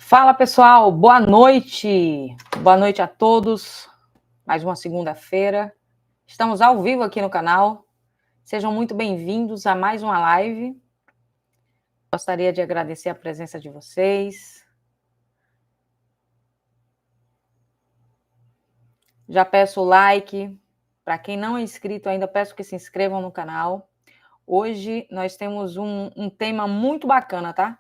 Fala pessoal, boa noite. Boa noite a todos. Mais uma segunda-feira. Estamos ao vivo aqui no canal. Sejam muito bem-vindos a mais uma live. Gostaria de agradecer a presença de vocês. Já peço o like. Para quem não é inscrito ainda, peço que se inscrevam no canal. Hoje nós temos um tema muito bacana, tá?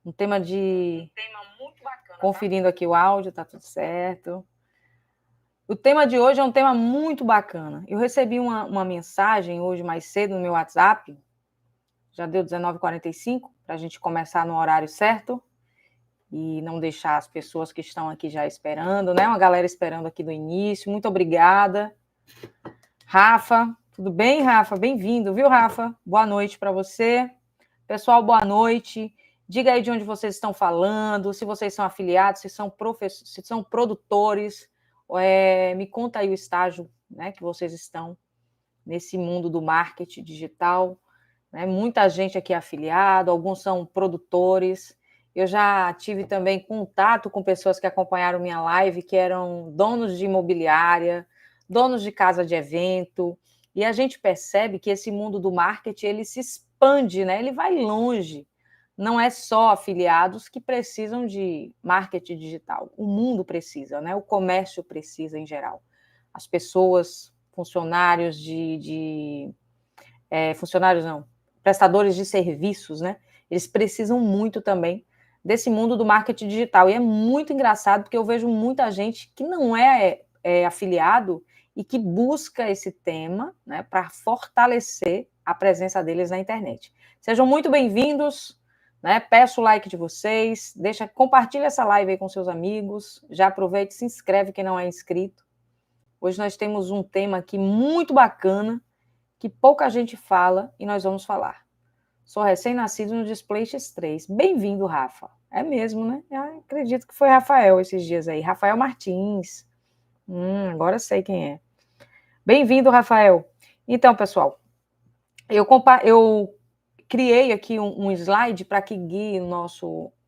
Um tema muito bacana. Conferindo aqui o áudio, tá tudo certo. O tema de hoje é um tema muito bacana. Eu recebi uma mensagem hoje mais cedo no meu WhatsApp, já deu 19h45, para a gente começar no horário certo e não deixar as pessoas que estão aqui já esperando, né? Uma galera esperando aqui do início. Muito obrigada. Rafa, tudo bem, Rafa? Bem-vindo, viu, Rafa? Boa noite para você. Pessoal, boa noite. Diga aí de onde vocês estão falando, se vocês são afiliados, se são se são produtores. Me conta aí o estágio, né, que vocês estão nesse mundo do marketing digital. Né? Muita gente aqui é afiliado, alguns são produtores. Eu já tive também contato com pessoas que acompanharam minha live, que eram donos de imobiliária, donos de casa de evento, e a gente percebe que esse mundo do marketing ele se expande, né? Ele vai longe. Não é só afiliados que precisam de marketing digital. O mundo precisa, né? O comércio precisa em geral. As pessoas, funcionários funcionários não, prestadores de serviços, né? Eles precisam muito também desse mundo do marketing digital. E é muito engraçado porque eu vejo muita gente que não é afiliado e que busca esse tema, né, para fortalecer a presença deles na internet. Sejam muito bem-vindos. Né? Peço o like de vocês, compartilha essa live aí com seus amigos, já aproveite e se inscreve quem não é inscrito. Hoje nós temos um tema aqui muito bacana, que pouca gente fala e nós vamos falar. Sou recém-nascido no Display X3. Bem-vindo, Rafa. É mesmo, né? Eu acredito que foi Rafael esses dias aí. Rafael Martins. Agora sei quem é. Bem-vindo, Rafael. Então, pessoal, eu criei aqui um slide para que guie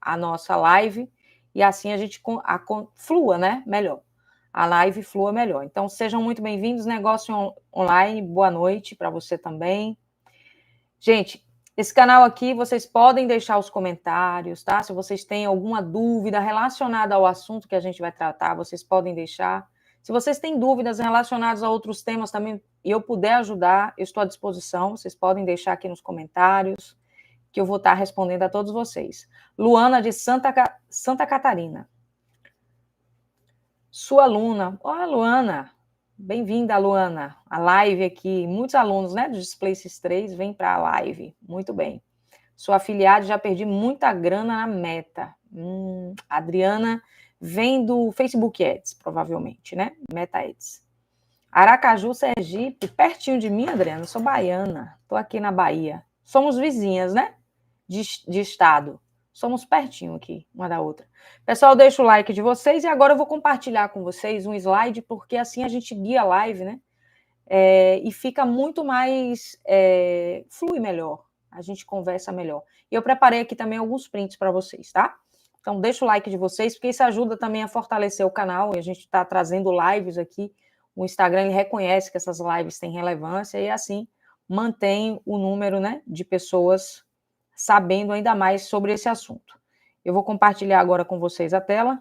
a nossa live e assim a gente flua, né? Melhor. A live flua melhor. Então, sejam muito bem-vindos. Negócio Online, boa noite para você também. Gente, esse canal aqui, vocês podem deixar os comentários, tá? Se vocês têm alguma dúvida relacionada ao assunto que a gente vai tratar, vocês podem deixar. Se vocês têm dúvidas relacionadas a outros temas também e eu puder ajudar, eu estou à disposição. Vocês podem deixar aqui nos comentários, que eu vou estar respondendo a todos vocês. Luana, de Santa Catarina. Sua aluna. Olá, Luana. Bem-vinda, Luana. A live aqui. Muitos alunos, né, do Display X3 vêm para a live. Muito bem. Sou afiliada, já perdi muita grana na Meta. Adriana vem do Facebook Ads, provavelmente, né? Meta Ads. Aracaju, Sergipe, pertinho de mim, Adriana. Eu sou baiana. Estou aqui na Bahia. Somos vizinhas, né? De estado. Somos pertinho aqui, uma da outra. Pessoal, deixa o like de vocês e agora eu vou compartilhar com vocês um slide, porque assim a gente guia a live, né? E fica muito mais... flui melhor. A gente conversa melhor. E eu preparei aqui também alguns prints para vocês, tá? Então, deixa o like de vocês, porque isso ajuda também a fortalecer o canal. E a gente está trazendo lives aqui. O Instagram ele reconhece que essas lives têm relevância e assim mantém o número, né, de pessoas sabendo ainda mais sobre esse assunto. Eu vou compartilhar agora com vocês a tela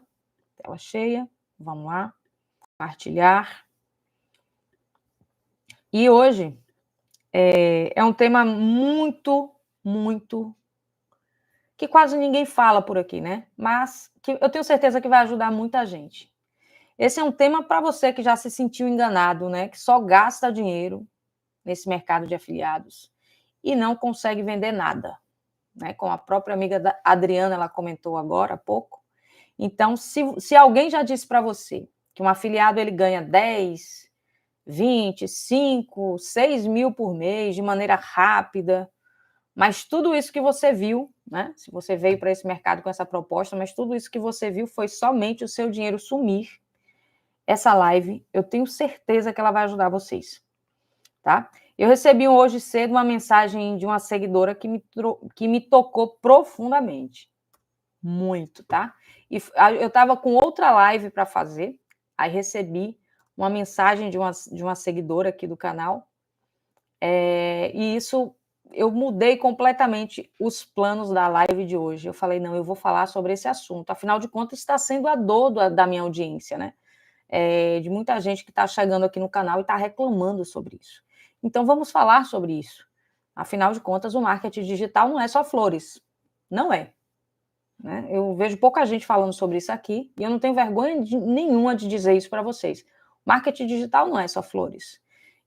cheia, vamos lá, compartilhar. E hoje é um tema muito, que quase ninguém fala por aqui, né? Mas que eu tenho certeza que vai ajudar muita gente. Esse é um tema para você que já se sentiu enganado, né? Que só gasta dinheiro nesse mercado de afiliados e não consegue vender nada. Né, como a própria amiga Adriana, ela comentou agora há pouco. Então, se alguém já disse para você que um afiliado ele ganha 10, 20, 5, 6 mil por mês de maneira rápida, mas tudo isso que você viu, né, se você veio para esse mercado com essa proposta, mas tudo isso que você viu foi somente o seu dinheiro sumir, essa live, eu tenho certeza que ela vai ajudar vocês. Tá? Eu recebi hoje cedo uma mensagem de uma seguidora que me tocou profundamente. muito, tá? E eu estava com outra live para fazer, aí recebi uma mensagem de uma seguidora aqui do canal, e isso eu mudei completamente os planos da live de hoje. Eu falei, não, eu vou falar sobre esse assunto, afinal de contas está sendo a dor da minha audiência, né? De muita gente que está chegando aqui no canal e está reclamando sobre isso. Então vamos falar sobre isso. Afinal de contas, o marketing digital não é só flores, não é. Né? Eu vejo pouca gente falando sobre isso aqui e eu não tenho vergonha nenhuma de dizer isso para vocês. Marketing digital não é só flores.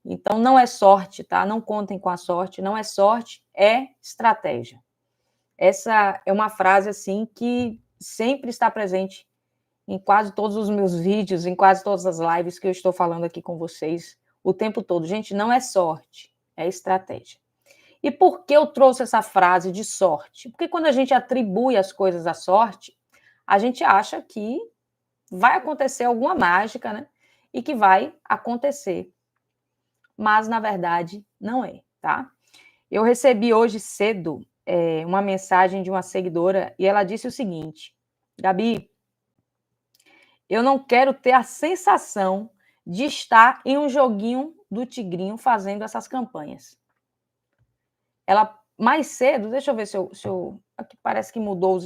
Então não é sorte, tá? Não contem com a sorte, não é sorte, é estratégia. Essa é uma frase assim que sempre está presente em quase todos os meus vídeos, em quase todas as lives que eu estou falando aqui com vocês o tempo todo. Gente, não é sorte, é estratégia. E por que eu trouxe essa frase de sorte? Porque quando a gente atribui as coisas à sorte, a gente acha que vai acontecer alguma mágica, né? E que vai acontecer. Mas, na verdade, não é, tá? Eu recebi hoje cedo uma mensagem de uma seguidora e ela disse o seguinte: Gabi, eu não quero ter a sensação de estar em um joguinho do Tigrinho fazendo essas campanhas. Ela, mais cedo, deixa eu ver se eu aqui parece que mudou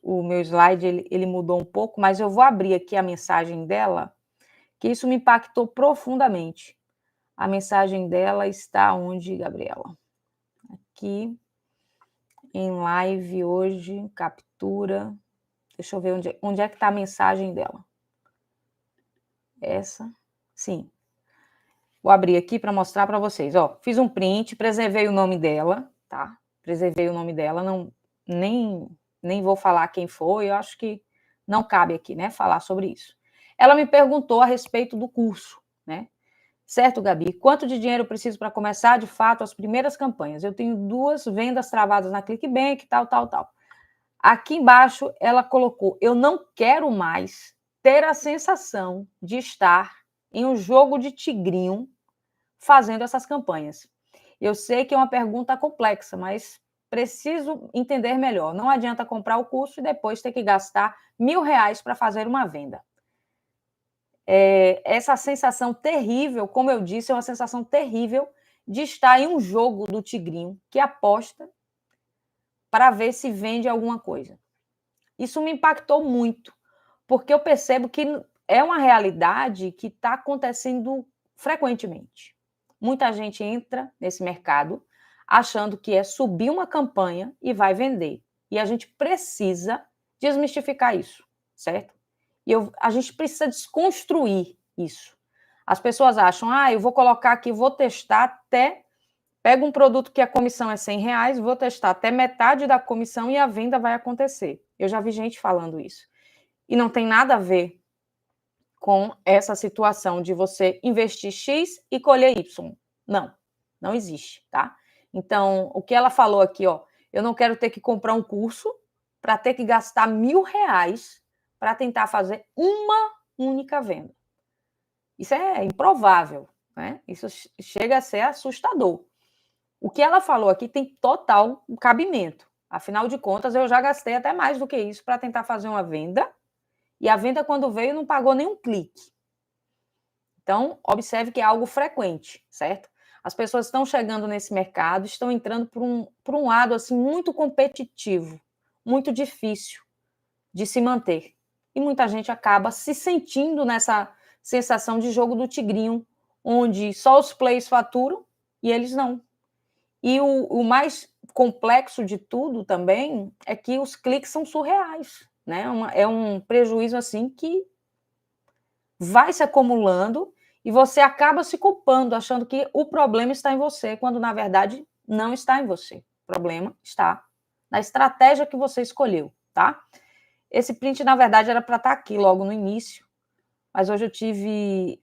o meu slide, ele mudou um pouco, mas eu vou abrir aqui a mensagem dela, que isso me impactou profundamente. A mensagem dela está onde, Gabriela? Aqui, em live hoje, captura. Deixa eu ver onde é que está a mensagem dela. Essa, sim. Vou abrir aqui para mostrar para vocês. Ó, fiz um print, preservei o nome dela, tá? Preservei o nome dela, não, nem vou falar quem foi, eu acho que não cabe aqui, né, falar sobre isso. Ela me perguntou a respeito do curso, né? Certo, Gabi, quanto de dinheiro eu preciso para começar, de fato, as primeiras campanhas? Eu tenho 2 vendas travadas na ClickBank, tal. Aqui embaixo, ela colocou, eu não quero mais ter a sensação de estar em um jogo de tigrinho fazendo essas campanhas. Eu sei que é uma pergunta complexa, mas preciso entender melhor. Não adianta comprar o curso e depois ter que gastar R$1.000 para fazer uma venda. Essa sensação terrível, como eu disse, é uma sensação terrível de estar em um jogo do tigrinho que aposta para ver se vende alguma coisa. Isso me impactou muito, porque eu percebo que é uma realidade que está acontecendo frequentemente. Muita gente entra nesse mercado achando que é subir uma campanha e vai vender. E a gente precisa desmistificar isso, certo? E a gente precisa desconstruir isso. As pessoas acham, eu vou colocar aqui, vou testar até... Pego um produto que a comissão é R$100, vou testar até metade da comissão e a venda vai acontecer. Eu já vi gente falando isso. E não tem nada a ver com essa situação de você investir X e colher Y. Não, não existe, tá? Então, o que ela falou aqui, ó, eu não quero ter que comprar um curso para ter que gastar R$1.000 para tentar fazer uma única venda. Isso é improvável, né? Isso chega a ser assustador. O que ela falou aqui tem total cabimento. Afinal de contas, eu já gastei até mais do que isso para tentar fazer uma venda, e a venda, quando veio, não pagou nenhum clique. Então, observe que é algo frequente, certo? As pessoas estão chegando nesse mercado, estão entrando por um lado assim, muito competitivo, muito difícil de se manter. E muita gente acaba se sentindo nessa sensação de jogo do tigrinho, onde só os players faturam e eles não. E o mais complexo de tudo também é que os cliques são surreais, né? É um prejuízo assim que vai se acumulando e você acaba se culpando, achando que o problema está em você, quando na verdade não está em você. O problema está na estratégia que você escolheu, tá? Esse print, na verdade, era para estar aqui logo no início, mas hoje eu tive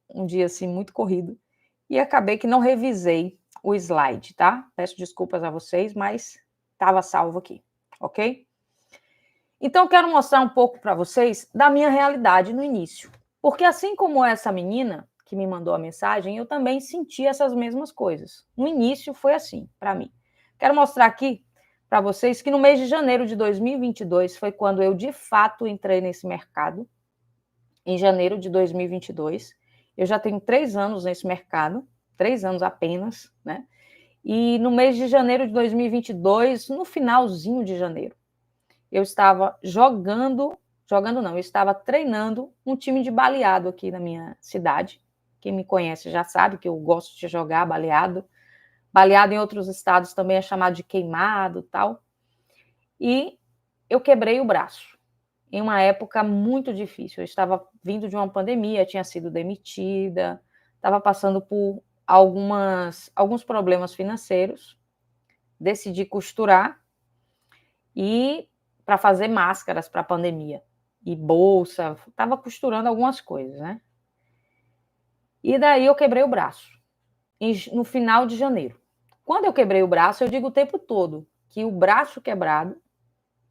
um dia assim muito corrido e acabei que não revisei o slide, tá? Peço desculpas a vocês, mas estava salvo aqui, ok? Então, eu quero mostrar um pouco para vocês da minha realidade no início. Porque assim como essa menina que me mandou a mensagem, eu também senti essas mesmas coisas. No início foi assim, para mim. Quero mostrar aqui para vocês que no mês de janeiro de 2022 foi quando eu, de fato, entrei nesse mercado. Em janeiro de 2022. Eu já tenho 3 anos nesse mercado, 3 anos apenas, né? E no mês de janeiro de 2022, no finalzinho de janeiro, eu estava jogando não, eu estava treinando um time de baleado aqui na minha cidade. Quem me conhece já sabe que eu gosto de jogar baleado. Baleado em outros estados também é chamado de queimado, tal. E eu quebrei o braço em uma época muito difícil. Eu estava vindo de uma pandemia, tinha sido demitida, estava passando por alguns problemas financeiros, decidi costurar e para fazer máscaras para a pandemia e bolsa, estava costurando algumas coisas, né? E daí eu quebrei o braço no final de janeiro. Quando eu quebrei o braço, eu digo o tempo todo que o braço quebrado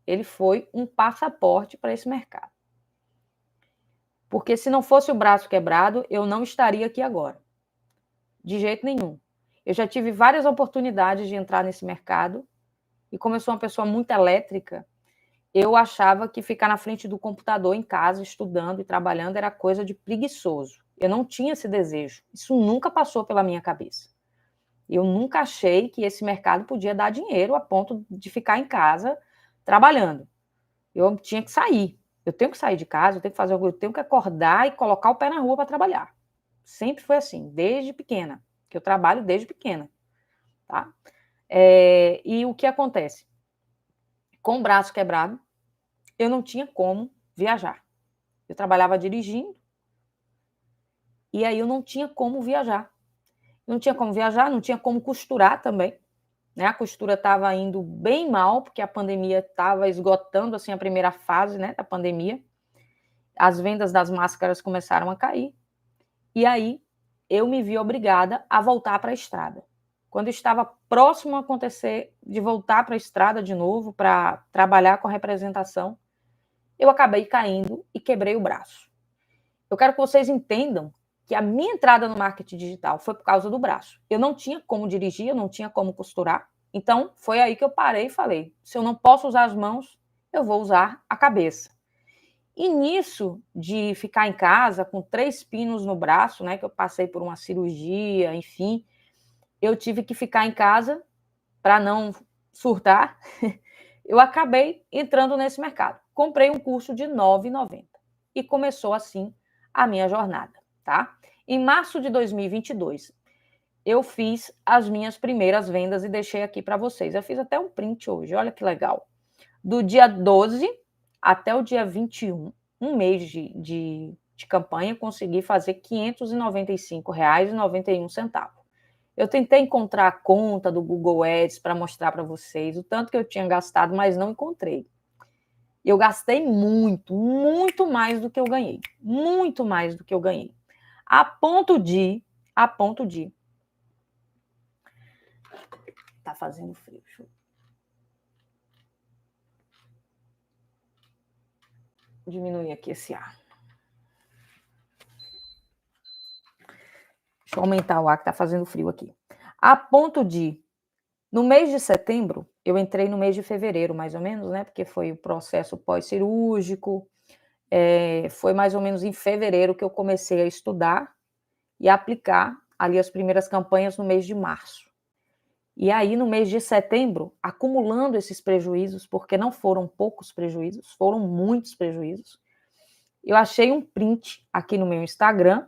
ele foi um passaporte para esse mercado. Porque se não fosse o braço quebrado, eu não estaria aqui agora. De jeito nenhum. Eu já tive várias oportunidades de entrar nesse mercado e como eu sou uma pessoa muito elétrica, eu achava que ficar na frente do computador em casa, estudando e trabalhando, era coisa de preguiçoso. Eu não tinha esse desejo. Isso nunca passou pela minha cabeça. Eu nunca achei que esse mercado podia dar dinheiro a ponto de ficar em casa trabalhando. Eu tinha que sair. Eu tenho que sair de casa, eu tenho que fazer algo, eu tenho que acordar e colocar o pé na rua para trabalhar. Sempre foi assim, desde pequena, que eu trabalho desde pequena, tá? E o que acontece? Com o braço quebrado, eu não tinha como viajar. Eu trabalhava dirigindo e aí eu não tinha como viajar. Não tinha como viajar, não tinha como costurar também. Né? A costura estava indo bem mal, porque a pandemia estava esgotando assim, a primeira fase, né, da pandemia. As vendas das máscaras começaram a cair. E aí eu me vi obrigada a voltar para a estrada. Quando estava próximo a acontecer de voltar para a estrada de novo para trabalhar com a representação, eu acabei caindo e quebrei o braço. Eu quero que vocês entendam que a minha entrada no marketing digital foi por causa do braço. Eu não tinha como dirigir, eu não tinha como costurar. Então, foi aí que eu parei e falei: se eu não posso usar as mãos, eu vou usar a cabeça. E nisso de ficar em casa com 3 pinos no braço, né, que eu passei por uma cirurgia, enfim, eu tive que ficar em casa para não surtar. Eu acabei entrando nesse mercado. Comprei um curso de R$ 9,90 e começou assim a minha jornada, tá? Em março de 2022, eu fiz as minhas primeiras vendas e deixei aqui para vocês. Eu fiz até um print hoje, olha que legal. Do dia 12 até o dia 21, um mês de campanha, consegui fazer R$ 595,91. Eu tentei encontrar a conta do Google Ads para mostrar para vocês o tanto que eu tinha gastado, mas não encontrei. Eu gastei muito, muito mais do que eu ganhei. Muito mais do que eu ganhei. A ponto de... Tá fazendo frio. Deixa eu diminuir aqui esse ar. Deixa eu aumentar o ar que tá fazendo frio aqui. A ponto de, no mês de setembro, eu entrei no mês de fevereiro, mais ou menos, né? Porque foi o processo pós-cirúrgico. Foi mais ou menos em fevereiro que eu comecei a estudar e aplicar ali as primeiras campanhas no mês de março. E aí, no mês de setembro, acumulando esses prejuízos, porque não foram poucos prejuízos, foram muitos prejuízos, eu achei um print aqui no meu Instagram,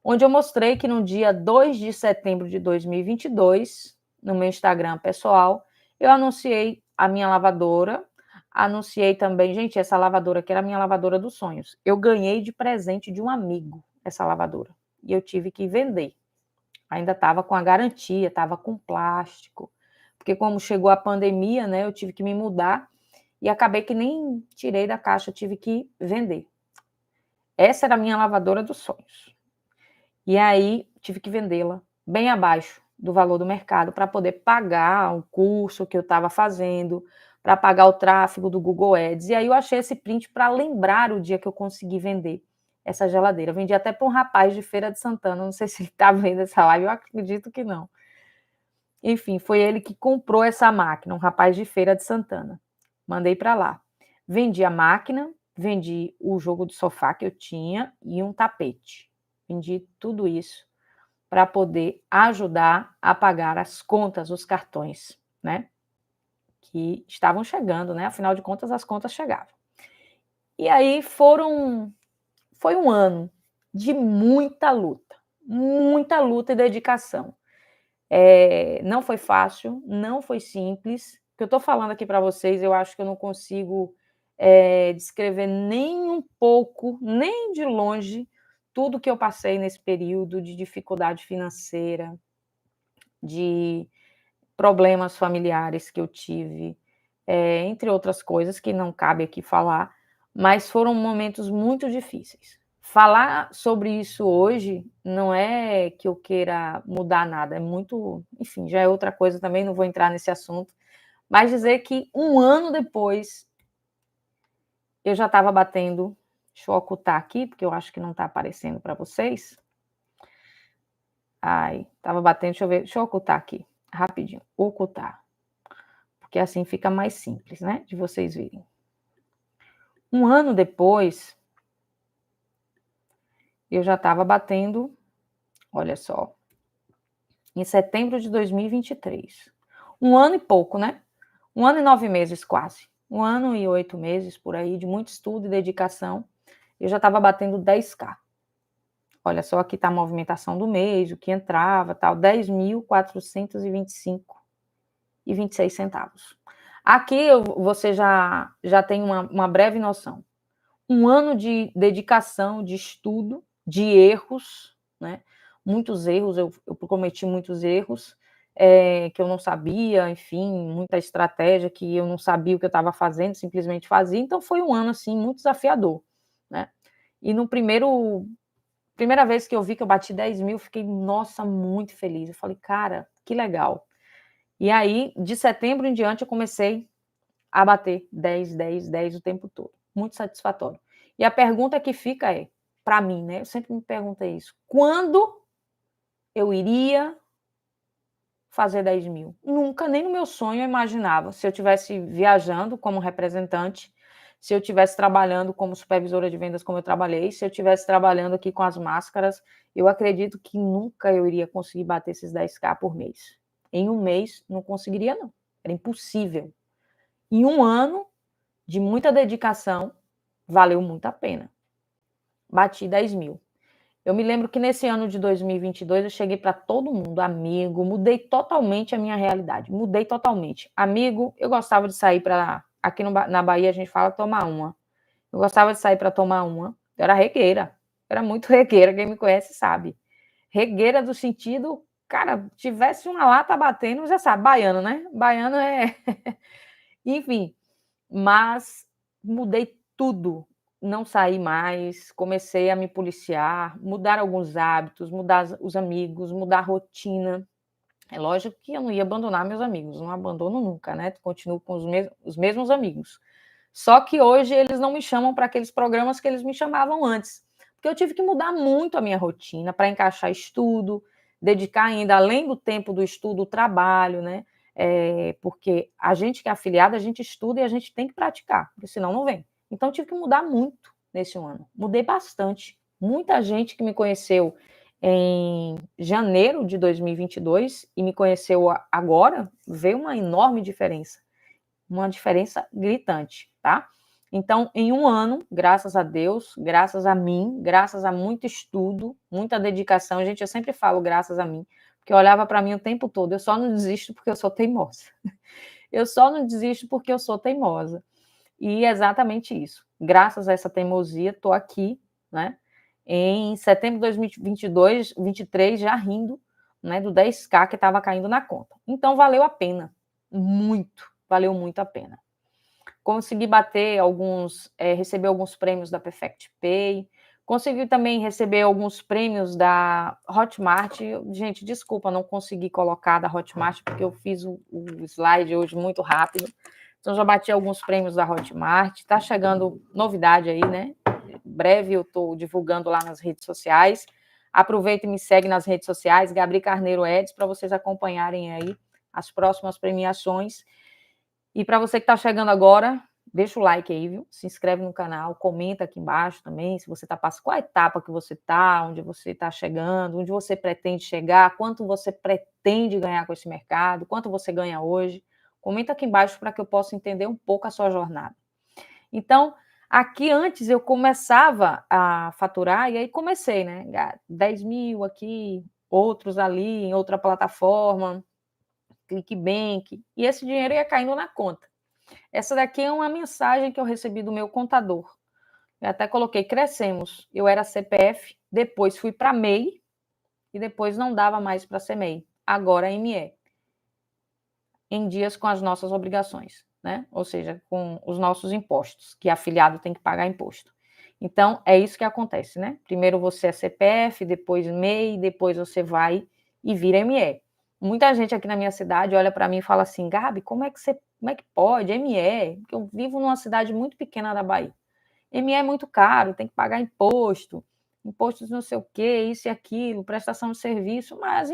onde eu mostrei que no dia 2 de setembro de 2022, no meu Instagram pessoal, eu anunciei a minha lavadora, anunciei também, gente, essa lavadora aqui era a minha lavadora dos sonhos. Eu ganhei de presente de um amigo essa lavadora e eu tive que vender. Ainda estava com a garantia, estava com plástico, porque como chegou a pandemia, né, eu tive que me mudar e acabei que nem tirei da caixa, tive que vender. Essa era a minha lavadora dos sonhos. E aí tive que vendê-la bem abaixo do valor do mercado para poder pagar o curso que eu estava fazendo, para pagar o tráfego do Google Ads. E aí eu achei esse print para lembrar o dia que eu consegui vender essa geladeira. Eu vendi até para um rapaz de Feira de Santana, não sei se ele está vendo essa live, eu acredito que não. Enfim, foi ele que comprou essa máquina, um rapaz de Feira de Santana. Mandei para lá. Vendi a máquina, vendi o jogo do sofá que eu tinha e um tapete. Vendi tudo isso para poder ajudar a pagar as contas, os cartões, né? Que estavam chegando, né? Afinal de contas, as contas chegavam. E aí foi um ano de muita luta e dedicação. Não foi fácil, não foi simples. O que eu estou falando aqui para vocês, eu acho que eu não consigo descrever nem um pouco, nem de longe, tudo que eu passei nesse período de dificuldade financeira, de problemas familiares que eu tive, entre outras coisas que não cabe aqui falar, mas foram momentos muito difíceis. Falar sobre isso hoje não é que eu queira mudar nada, é muito, enfim, já é outra coisa também, não vou entrar nesse assunto, mas dizer que um ano depois eu já estava batendo, deixa eu ocultar aqui, porque eu acho que não está aparecendo para vocês. Ai, estava batendo, deixa eu ver, deixa eu ocultar aqui, rapidinho, ocultar, porque assim fica mais simples, né, de vocês verem. Um ano depois, eu já estava batendo, olha só, em setembro de 2023. Um ano e pouco, né? 1 ano e 9 meses quase. 1 ano e 8 meses, por aí, de muito estudo e dedicação, eu já estava batendo 10.000. Olha só, aqui está a movimentação do mês, o que entrava, tal, 10.425,26 centavos. Aqui você já tem uma breve noção. Um ano de dedicação, de estudo, de erros, né? Muitos erros, eu cometi muitos erros que eu não sabia, enfim, muita estratégia que eu não sabia o que eu estava fazendo, simplesmente fazia. Então foi um ano assim muito desafiador, né? E no primeira vez que eu vi que eu bati 10.000, fiquei, nossa, muito feliz. Eu falei, cara, que legal. E aí, de setembro em diante, eu comecei a bater 10, 10, 10 o tempo todo. Muito satisfatório. E a pergunta que fica é, para mim, né? Eu sempre me pergunto isso. Quando eu iria fazer 10.000? Nunca, nem no meu sonho eu imaginava. Se eu estivesse viajando como representante, se eu estivesse trabalhando como supervisora de vendas como eu trabalhei, se eu estivesse trabalhando aqui com as máscaras, eu acredito que nunca eu iria conseguir bater esses 10.000 por mês. Em um mês, não conseguiria, não. Era impossível. Em um ano de muita dedicação, valeu muito a pena. Bati 10.000. Eu me lembro que nesse ano de 2022 eu cheguei para todo mundo, amigo, mudei totalmente a minha realidade, mudei totalmente. Amigo, eu gostava de sair para, aqui na Bahia a gente fala tomar uma. Eu gostava de sair para tomar uma, eu era regueira, era muito regueira, quem me conhece sabe. Regueira do sentido, cara, tivesse uma lata batendo, já sabe, baiano, né? Baiano é... Enfim, mas mudei tudo, não saí mais, comecei a me policiar, mudar alguns hábitos, mudar os amigos, mudar a rotina. É lógico que eu não ia abandonar meus amigos, não abandono nunca, né? Continuo com os mesmos amigos. Só que hoje eles não me chamam para aqueles programas que eles me chamavam antes, porque eu tive que mudar muito a minha rotina para encaixar estudo, dedicar ainda, além do tempo do estudo, o trabalho, né? Porque a gente que é afiliada, a gente estuda e a gente tem que praticar, porque senão não vem. Então, eu tive que mudar muito nesse ano. Mudei bastante. Muita gente que me conheceu em janeiro de 2022 e me conheceu agora, vê uma enorme diferença. Uma diferença gritante, tá? Então, em um ano, graças a Deus, graças a mim, graças a muito estudo, muita dedicação, gente, eu sempre falo graças a mim, porque eu olhava para mim o tempo todo, eu só não desisto porque eu sou teimosa. Eu só não desisto porque eu sou teimosa. E é exatamente isso. Graças a essa teimosia, estou aqui, né? Em setembro de 2022, 23, já rindo, né, do 10.000 que estava caindo na conta. Então, valeu a pena. Muito. Valeu muito a pena. Consegui bater receber alguns prêmios da Perfect Pay. Consegui também receber alguns prêmios da Hotmart. Gente, desculpa, não consegui colocar da Hotmart, porque eu fiz o slide hoje muito rápido. Então, já bati alguns prêmios da Hotmart. Está chegando novidade aí, né? Em breve eu estou divulgando lá nas redes sociais. Aproveita e me segue nas redes sociais, Gabri Carneiro Eds, para vocês acompanharem aí as próximas premiações. E para você que está chegando agora, deixa o like aí, viu? Se inscreve no canal, comenta aqui embaixo também, se você está passando, qual a etapa que você está, onde você está chegando, onde você pretende chegar, quanto você pretende ganhar com esse mercado, quanto você ganha hoje. Comenta aqui embaixo para que eu possa entender um pouco a sua jornada. Então, aqui antes eu começava a faturar, e aí comecei, né? 10 mil aqui, outros ali, em outra plataforma, ClickBank, e esse dinheiro ia caindo na conta. Essa daqui é uma mensagem que eu recebi do meu contador. Eu até coloquei, crescemos. Eu era CPF, depois fui para MEI, e depois não dava mais para ser MEI. Agora é ME. Em dias com as nossas obrigações, né? Ou seja, com os nossos impostos, que afiliado tem que pagar imposto. Então, é isso que acontece, né? Primeiro você é CPF, depois MEI, depois você vai e vira ME. Muita gente aqui na minha cidade olha para mim e fala assim, Gabi, como é que pode? ME? Porque eu vivo numa cidade muito pequena da Bahia. ME é muito caro, tem que pagar imposto, impostos não sei o quê, isso e aquilo, prestação de serviço, mas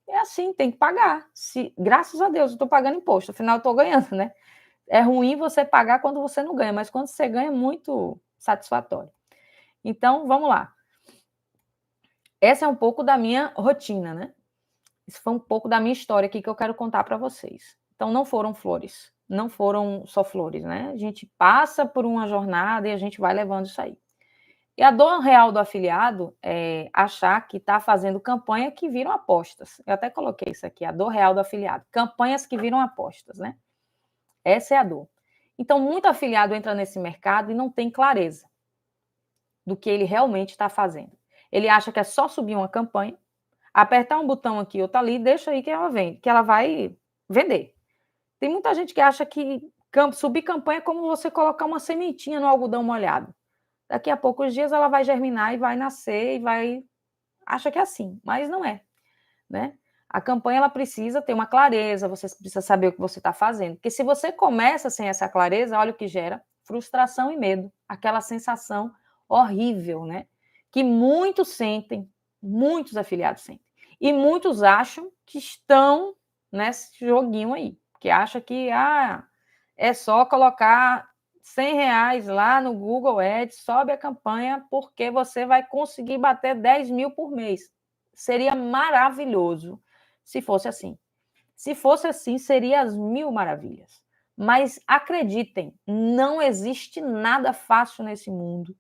é assim, tem que pagar. Graças a Deus, eu estou pagando imposto, afinal eu estou ganhando, né? É ruim você pagar quando você não ganha, mas quando você ganha é muito satisfatório. Então, vamos lá. Essa é um pouco da minha rotina, né? Isso foi um pouco da minha história aqui que eu quero contar para vocês. Então, não foram flores, não foram só flores, né? A gente passa por uma jornada e a gente vai levando isso aí. E a dor real do afiliado é achar que está fazendo campanha que viram apostas. Eu até coloquei isso aqui, a dor real do afiliado. Campanhas que viram apostas, né? Essa é a dor. Então, muito afiliado entra nesse mercado e não tem clareza do que ele realmente está fazendo. Ele acha que é só subir uma campanha, apertar um botão aqui, outro ali, deixa aí que ela vende, que ela vai vender. Tem muita gente que acha que subir campanha é como você colocar uma sementinha no algodão molhado. Daqui a poucos dias ela vai germinar e vai nascer e vai... Acha que é assim, mas não é, né? A campanha ela precisa ter uma clareza, você precisa saber o que você está fazendo. Porque se você começa sem essa clareza, olha o que gera: frustração e medo. Aquela sensação horrível, né? Que muitos sentem, muitos afiliados sentem. E muitos acham que estão nesse joguinho aí. Que acha que é só colocar R$ 100 lá no Google Ads, sobe a campanha, porque você vai conseguir bater 10 mil por mês. Seria maravilhoso se fosse assim. Se fosse assim, seria as mil maravilhas. Mas acreditem, não existe nada fácil nesse mundo.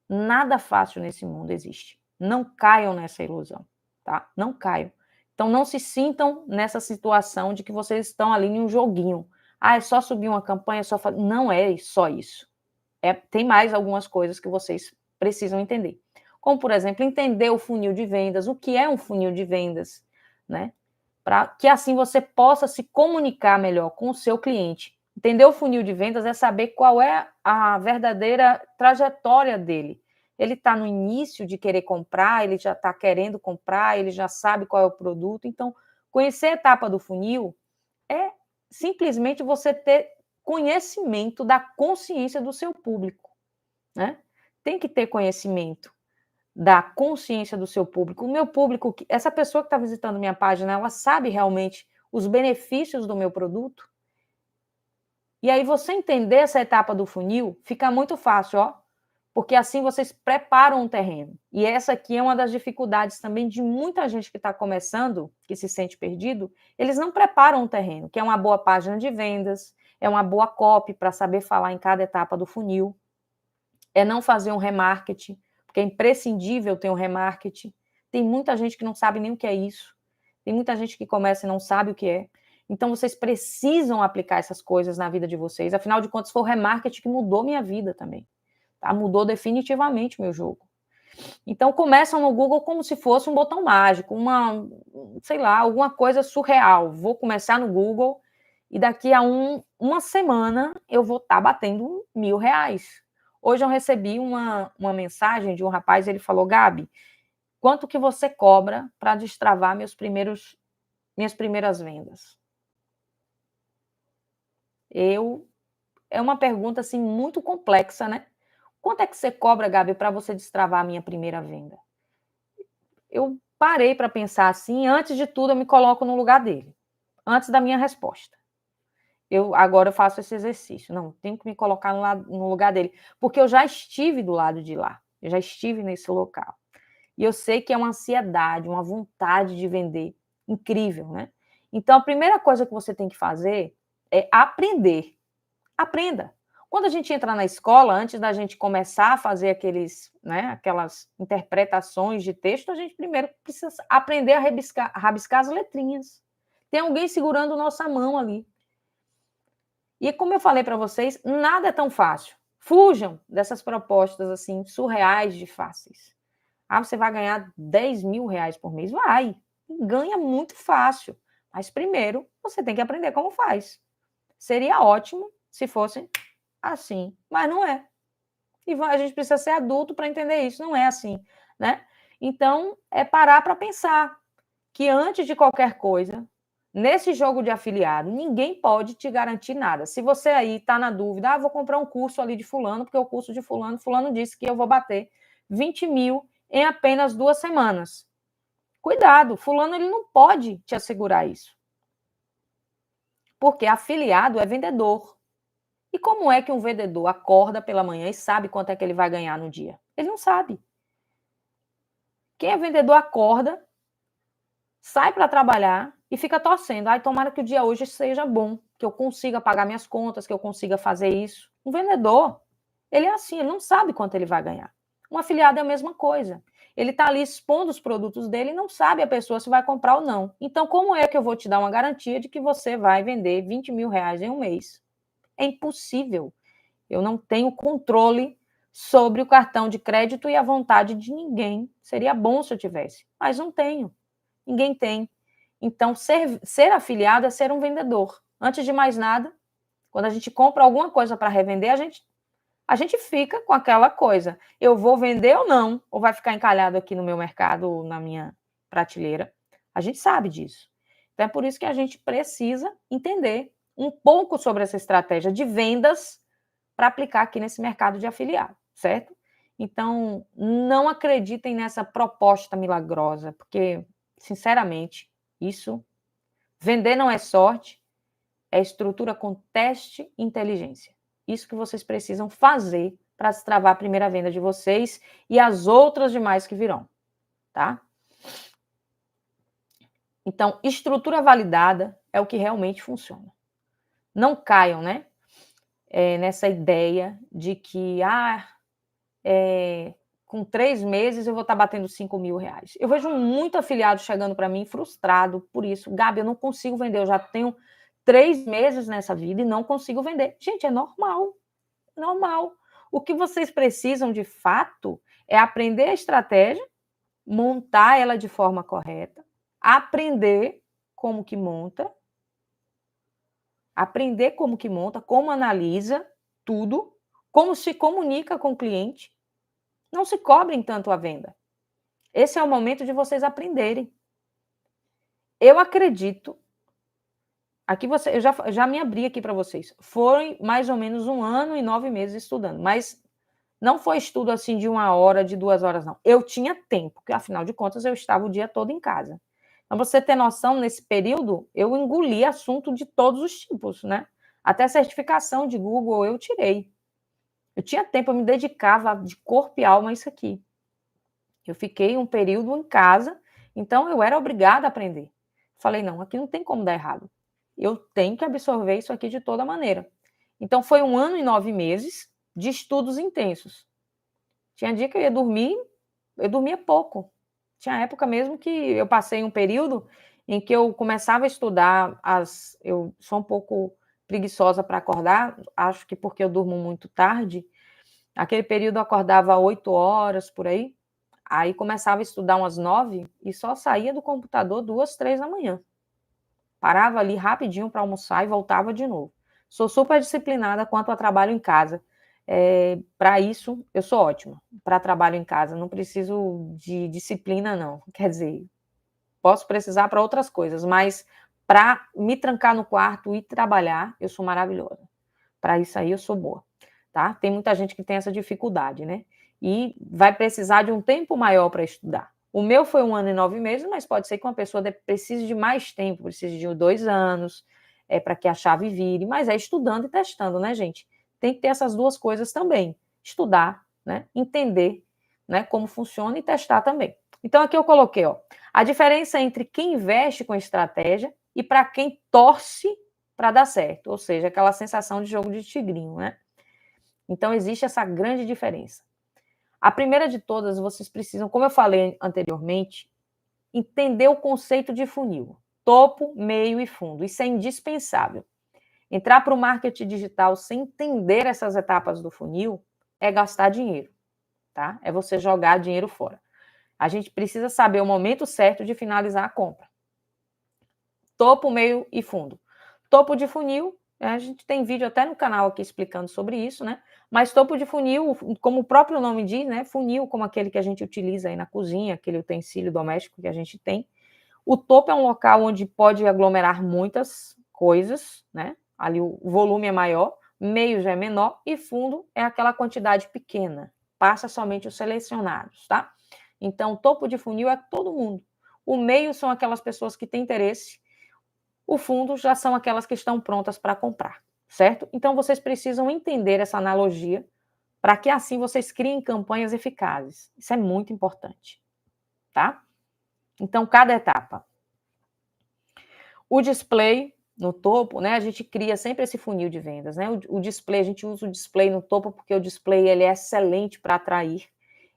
Nada fácil nesse mundo existe. Não caiam nessa ilusão, tá? Não caiam. Então não se sintam nessa situação de que vocês estão ali em um joguinho. É só subir uma campanha, só fazer. Não é só isso. Tem mais algumas coisas que vocês precisam entender. Como, por exemplo, entender o funil de vendas, o que é um funil de vendas, né? Para que assim você possa se comunicar melhor com o seu cliente. Entender o funil de vendas é saber qual é a verdadeira trajetória dele. Ele está no início de querer comprar, ele já está querendo comprar, ele já sabe qual é o produto. Então, conhecer a etapa do funil é simplesmente você ter conhecimento da consciência do seu público, né? Tem que ter conhecimento da consciência do seu público. O meu público, essa pessoa que está visitando minha página, ela sabe realmente os benefícios do meu produto? E aí você entender essa etapa do funil, fica muito fácil, ó, porque assim vocês preparam um terreno. E essa aqui é uma das dificuldades também de muita gente que está começando, que se sente perdido, eles não preparam um terreno, que é uma boa página de vendas, é uma boa copy para saber falar em cada etapa do funil, é não fazer um remarketing, porque é imprescindível ter um remarketing. Tem muita gente que não sabe nem o que é isso. Tem muita gente que começa e não sabe o que é. Então, vocês precisam aplicar essas coisas na vida de vocês. Afinal de contas, foi o remarketing que mudou minha vida também. Tá? Mudou definitivamente o meu jogo. Então, começam no Google como se fosse um botão mágico, sei lá, alguma coisa surreal. Vou começar no Google e daqui a uma semana eu vou estar batendo R$ 1.000. Hoje eu recebi uma mensagem de um rapaz, ele falou, Gabi, quanto que você cobra para destravar minhas primeiras vendas? É uma pergunta assim muito complexa, né? Quanto é que você cobra, Gabi, para você destravar a minha primeira venda? Eu parei para pensar assim, antes de tudo eu me coloco no lugar dele. antes da minha resposta. Agora eu faço esse exercício. Não, tenho que me colocar no lugar dele, porque eu já estive do lado de lá, eu já estive nesse local. E eu sei que é uma ansiedade, uma vontade de vender incrível, né? Então, a primeira coisa que você tem que fazer é aprender. Aprenda. Quando a gente entra na escola, antes da gente começar a fazer aquelas interpretações de texto, a gente primeiro precisa aprender a rabiscar as letrinhas. Tem alguém segurando nossa mão ali. E como eu falei para vocês, nada é tão fácil. Fujam dessas propostas assim surreais de fáceis. Ah, você vai ganhar 10 mil reais por mês? Vai. Ganha muito fácil. Mas primeiro você tem que aprender como faz. Seria ótimo se fosse assim, mas não é. E a gente precisa ser adulto para entender isso. Não é assim, né? Então, é parar para pensar que antes de qualquer coisa, nesse jogo de afiliado, ninguém pode te garantir nada. Se você aí está na dúvida, vou comprar um curso ali de fulano, porque o curso de fulano disse que eu vou bater 20 mil em apenas 2 semanas. Cuidado, fulano ele não pode te assegurar isso. Porque afiliado é vendedor. E como é que um vendedor acorda pela manhã e sabe quanto é que ele vai ganhar no dia? Ele não sabe. Quem é vendedor acorda, sai para trabalhar e fica torcendo. Ai, tomara que o dia hoje seja bom, que eu consiga pagar minhas contas, que eu consiga fazer isso. Um vendedor, ele é assim, ele não sabe quanto ele vai ganhar. Um afiliado é a mesma coisa. Ele está ali expondo os produtos dele e não sabe a pessoa se vai comprar ou não. Então, como é que eu vou te dar uma garantia de que você vai vender 20 mil reais em um mês? É impossível. Eu não tenho controle sobre o cartão de crédito e a vontade de ninguém. Seria bom se eu tivesse, mas não tenho. Ninguém tem. Então, ser afiliado é ser um vendedor. Antes de mais nada, quando a gente compra alguma coisa para revender, a gente fica com aquela coisa. Eu vou vender ou não? Ou vai ficar encalhado aqui no meu mercado ou na minha prateleira? A gente sabe disso. Então, é por isso que a gente precisa entender um pouco sobre essa estratégia de vendas para aplicar aqui nesse mercado de afiliado, certo? Então, não acreditem nessa proposta milagrosa, porque, sinceramente, vender não é sorte, é estrutura com teste e inteligência. Isso que vocês precisam fazer para destravar a primeira venda de vocês e as outras demais que virão, tá? Então, estrutura validada é o que realmente funciona. Não caiam, né? Nessa ideia de que, com 3 meses eu vou estar batendo 5 mil reais. Eu vejo muito afiliado chegando para mim frustrado por isso. Gabi, eu não consigo vender, eu já tenho 3 meses nessa vida e não consigo vender. Gente, é normal, normal. O que vocês precisam de fato é aprender a estratégia, montar ela de forma correta, aprender como que monta, como analisa tudo, como se comunica com o cliente. Não se cobrem tanto a venda. Esse é o momento de vocês aprenderem. Eu acredito, eu já me abri aqui para vocês, foi mais ou menos 1 ano e 9 meses estudando, mas não foi estudo assim de 1 hora, de 2 horas, não. Eu tinha tempo, porque afinal de contas eu estava o dia todo em casa. Então, você ter noção, nesse período, eu engoli assunto de todos os tipos, né? Até certificação de Google eu tirei. Eu tinha tempo, eu me dedicava de corpo e alma a isso aqui. Eu fiquei um período em casa, então eu era obrigada a aprender. Falei, não, aqui não tem como dar errado. Eu tenho que absorver isso aqui de toda maneira. Então, foi 1 ano e 9 meses de estudos intensos. Tinha dia que eu ia dormir, eu dormia pouco. Tinha época mesmo que eu passei um período em que eu começava a estudar, eu sou um pouco preguiçosa para acordar, acho que porque eu durmo muito tarde. Aquele período eu acordava 8 horas, por aí começava a estudar umas 9 e só saía do computador 2, 3 da manhã. Parava ali rapidinho para almoçar e voltava de novo. Sou super disciplinada quanto a trabalho em casa. Para isso, eu sou ótima. Para trabalho em casa, não preciso de disciplina, não. Quer dizer, posso precisar para outras coisas, mas para me trancar no quarto e trabalhar, eu sou maravilhosa. Para isso aí, eu sou boa. Tá? Tem muita gente que tem essa dificuldade, né? E vai precisar de um tempo maior para estudar. O meu foi 1 ano e 9 meses, mas pode ser que uma pessoa precise de mais tempo, precise de 2 anos, para que a chave vire, mas é estudando e testando, né, gente? Tem que ter essas duas coisas também. Estudar, né? Entender, né, como funciona e testar também. Então, aqui eu coloquei, ó, a diferença entre quem investe com estratégia e para quem torce para dar certo, ou seja, aquela sensação de jogo de tigrinho, né? Então, existe essa grande diferença. A primeira de todas, vocês precisam, como eu falei anteriormente, entender o conceito de funil. Topo, meio e fundo. Isso é indispensável. Entrar para o marketing digital sem entender essas etapas do funil é gastar dinheiro, tá? É você jogar dinheiro fora. A gente precisa saber o momento certo de finalizar a compra. Topo, meio e fundo. Topo de funil, a gente tem vídeo até no canal aqui explicando sobre isso, né? Mas topo de funil, como o próprio nome diz, né? Funil, como aquele que a gente utiliza aí na cozinha, aquele utensílio doméstico que a gente tem. O topo é um local onde pode aglomerar muitas coisas, né? Ali o volume é maior, meio já é menor e fundo é aquela quantidade pequena. Passa somente os selecionados, tá? Então, topo de funil é todo mundo. O meio são aquelas pessoas que têm interesse. O fundo já são aquelas que estão prontas para comprar, certo? Então, vocês precisam entender essa analogia para que assim vocês criem campanhas eficazes. Isso é muito importante, tá? Então, cada etapa. O display no topo, né? A gente cria sempre esse funil de vendas, né? O display, a gente usa o display no topo porque o display ele é excelente para atrair.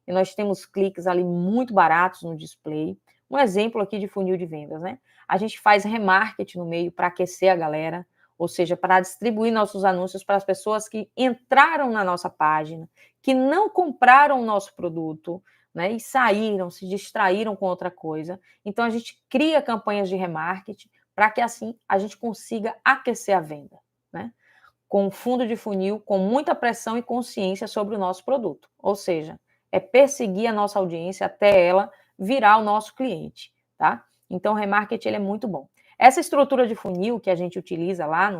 E nós temos cliques ali muito baratos no display. Um exemplo aqui de funil de vendas, né? A gente faz remarketing no meio para aquecer a galera, ou seja, para distribuir nossos anúncios para as pessoas que entraram na nossa página, que não compraram o nosso produto, né? E saíram, se distraíram com outra coisa. Então a gente cria campanhas de remarketing para que assim a gente consiga aquecer a venda, né? Com fundo de funil, com muita pressão e consciência sobre o nosso produto. Ou seja, é perseguir a nossa audiência até ela virar o nosso cliente, tá? Então, o remarketing ele é muito bom. Essa estrutura de funil que a gente utiliza lá,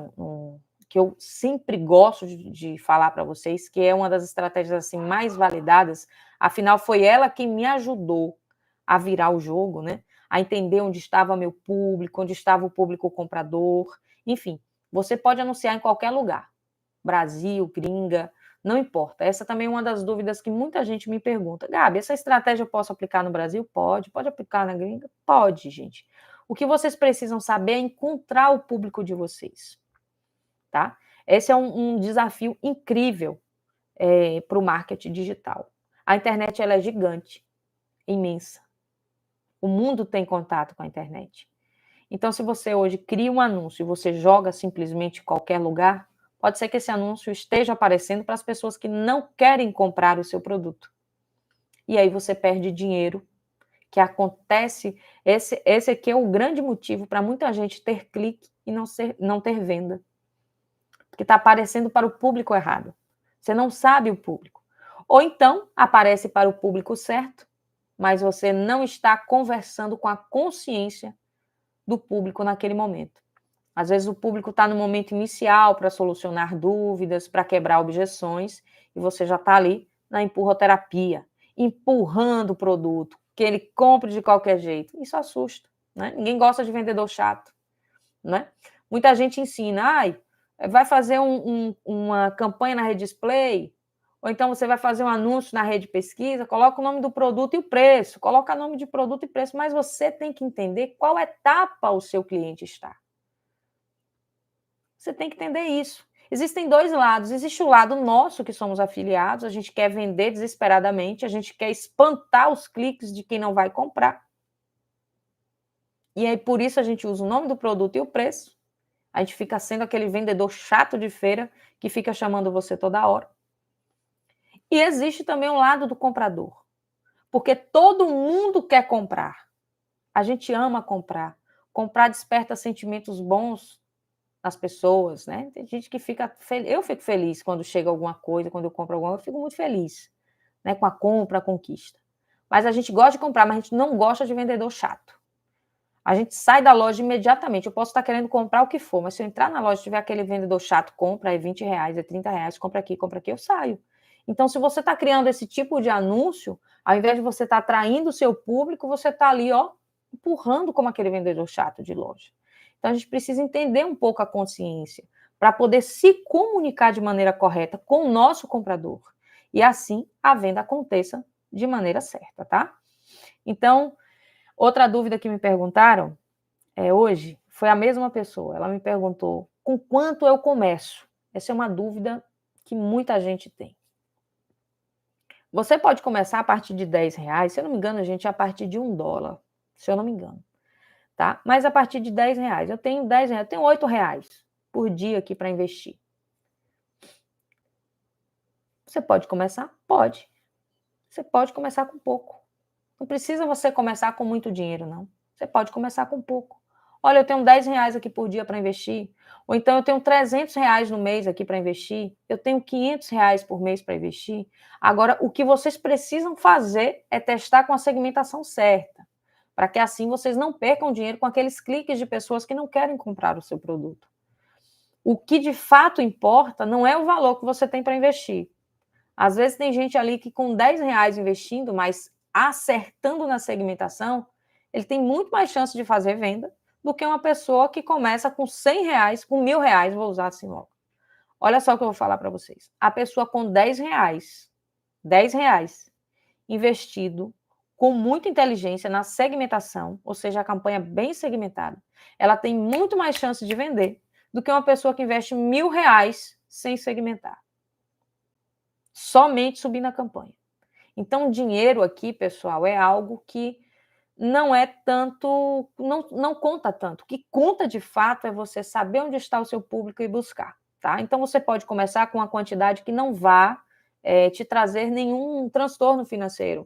que eu sempre gosto de falar para vocês, que é uma das estratégias assim mais validadas, afinal foi ela quem me ajudou a virar o jogo, né? A entender onde estava meu público, onde estava o público comprador, enfim. Você pode anunciar em qualquer lugar, Brasil, gringa, não importa. Essa também é uma das dúvidas que muita gente me pergunta. Gabi, essa estratégia eu posso aplicar no Brasil? Pode. Pode aplicar na gringa? Pode, gente. O que vocês precisam saber é encontrar o público de vocês, tá? Esse é um desafio incrível para o marketing digital. A internet ela é gigante, imensa. O mundo tem contato com a internet. Então, se você hoje cria um anúncio e você joga simplesmente em qualquer lugar, pode ser que esse anúncio esteja aparecendo para as pessoas que não querem comprar o seu produto. E aí você perde dinheiro, que acontece. Esse aqui é o grande motivo para muita gente ter clique e não ter venda. Porque está aparecendo para o público errado. Você não sabe o público. Ou então, aparece para o público certo, mas você não está conversando com a consciência do público naquele momento. Às vezes o público está no momento inicial para solucionar dúvidas, para quebrar objeções, e você já está ali na empurroterapia, empurrando o produto, que ele compre de qualquer jeito. Isso assusta, né? Ninguém gosta de vendedor chato, né? Muita gente ensina, vai fazer uma campanha na rede display, ou então você vai fazer um anúncio na rede pesquisa, coloca o nome do produto e o preço, coloca nome de produto e preço, mas você tem que entender qual etapa o seu cliente está. Você tem que entender isso. Existem dois lados. Existe o lado nosso, que somos afiliados, a gente quer vender desesperadamente, a gente quer espantar os cliques de quem não vai comprar. E aí, por isso, a gente usa o nome do produto e o preço. A gente fica sendo aquele vendedor chato de feira que fica chamando você toda hora. E existe também o lado do comprador. Porque todo mundo quer comprar. A gente ama comprar. Comprar desperta sentimentos bons as pessoas, né? Tem gente que fica feliz. Eu fico feliz quando chega alguma coisa, quando eu compro alguma coisa, eu fico muito feliz, né? Com a compra, a conquista. Mas a gente gosta de comprar, mas a gente não gosta de vendedor chato. A gente sai da loja imediatamente. Eu posso estar querendo comprar o que for, mas se eu entrar na loja e tiver aquele vendedor chato, compra, é R$20, é R$30, compra aqui, eu saio. Então, se você está criando esse tipo de anúncio, ao invés de você estar atraindo o seu público, você está ali, ó, empurrando como aquele vendedor chato de loja. Então, a gente precisa entender um pouco a consciência para poder se comunicar de maneira correta com o nosso comprador. E assim a venda aconteça de maneira certa, tá? Então, outra dúvida que me perguntaram hoje foi a mesma pessoa. Ela me perguntou com quanto eu começo. Essa é uma dúvida que muita gente tem. Você pode começar a partir de R$10, se eu não me engano, gente, a partir de $1, se eu não me engano, tá? Mas a partir de R$10, eu tenho R$10, eu tenho R$8 por dia aqui para investir. Você pode começar? Pode. Você pode começar com pouco. Não precisa você começar com muito dinheiro, não. Você pode começar com pouco. Olha, eu tenho R$10 aqui por dia para investir. Ou então eu tenho R$300 no mês aqui para investir. Eu tenho R$500 por mês para investir. Agora, o que vocês precisam fazer é testar com a segmentação certa, para que assim vocês não percam dinheiro com aqueles cliques de pessoas que não querem comprar o seu produto. O que de fato importa não é o valor que você tem para investir. Às vezes tem gente ali que com R$10 investindo, mas acertando na segmentação, ele tem muito mais chance de fazer venda do que uma pessoa que começa com R$100, com R$1.000, vou usar assim logo. Olha só o que eu vou falar para vocês. A pessoa com R$10 investido com muita inteligência na segmentação, ou seja, a campanha bem segmentada, ela tem muito mais chance de vender do que uma pessoa que investe R$1.000 sem segmentar. Somente subir na campanha. Então, dinheiro aqui, pessoal, é algo que não é tanto, não conta tanto. O que conta de fato é você saber onde está o seu público e buscar, tá? Então, você pode começar com uma quantidade que não vá te trazer nenhum transtorno financeiro,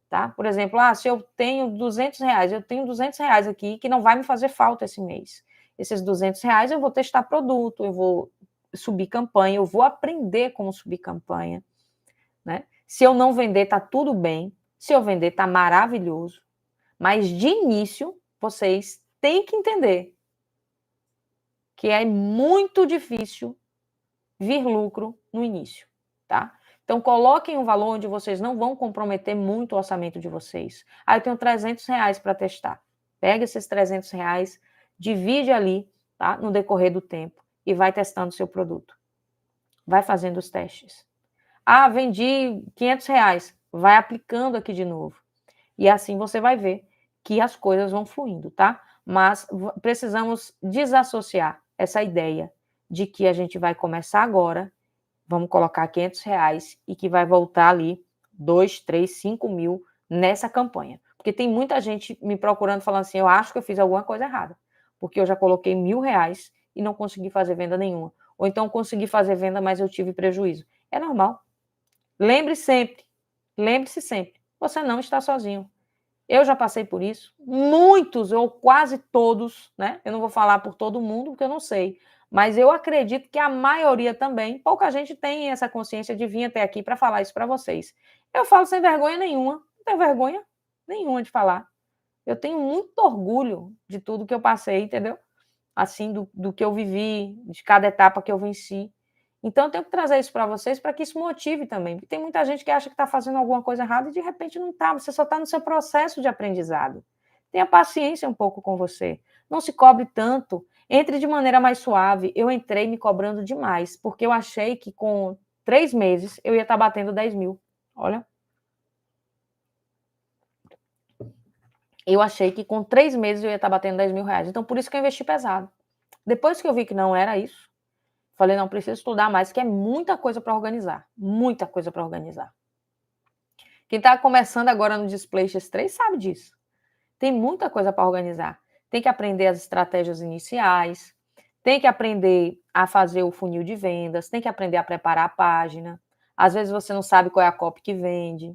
tá? Por exemplo, se eu tenho R$200, eu tenho R$200 aqui que não vai me fazer falta esse mês. Esses R$200 eu vou testar produto, eu vou subir campanha, eu vou aprender como subir campanha, né? Se eu não vender, tá tudo bem. Se eu vender, tá maravilhoso. Mas de início, vocês têm que entender que é muito difícil vir lucro no início, tá? Então, coloquem um valor onde vocês não vão comprometer muito o orçamento de vocês. Eu tenho R$300 para testar. Pega esses R$300, divide ali, tá? No decorrer do tempo e vai testando o seu produto. Vai fazendo os testes. Vendi R$500, vai aplicando aqui de novo. E assim você vai ver que as coisas vão fluindo, tá? Mas precisamos desassociar essa ideia de que a gente vai começar agora, vamos colocar R$500 e que vai voltar ali 2, 3, 5 mil nessa campanha. Porque tem muita gente me procurando falando assim, eu acho que eu fiz alguma coisa errada, porque eu já coloquei R$1.000 e não consegui fazer venda nenhuma. Ou então consegui fazer venda, mas eu tive prejuízo. É normal. Lembre-se sempre, você não está sozinho. Eu já passei por isso, muitos ou quase todos, né? Eu não vou falar por todo mundo, porque eu não sei, mas eu acredito que a maioria também, pouca gente tem essa consciência de vir até aqui para falar isso para vocês. Eu falo sem vergonha nenhuma, não tenho vergonha nenhuma de falar. Eu tenho muito orgulho de tudo que eu passei, entendeu? Assim, do que eu vivi, de cada etapa que eu venci. Então, eu tenho que trazer isso para vocês, para que isso motive também. Porque tem muita gente que acha que está fazendo alguma coisa errada e, de repente, não está. Você só está no seu processo de aprendizado. Tenha paciência um pouco com você. Não se cobre tanto. Entre de maneira mais suave. Eu entrei me cobrando demais, porque eu achei que com 3 meses eu ia estar batendo 10 mil. Olha. Eu achei que com 3 meses eu ia estar batendo R$10.000. Então, por isso que eu investi pesado. Depois que eu vi que não era isso, falei, não, preciso estudar mais, que é muita coisa para organizar. Muita coisa para organizar. Quem está começando agora no Display X3 sabe disso. Tem muita coisa para organizar. Tem que aprender as estratégias iniciais, tem que aprender a fazer o funil de vendas, tem que aprender a preparar a página. Às vezes você não sabe qual é a copy que vende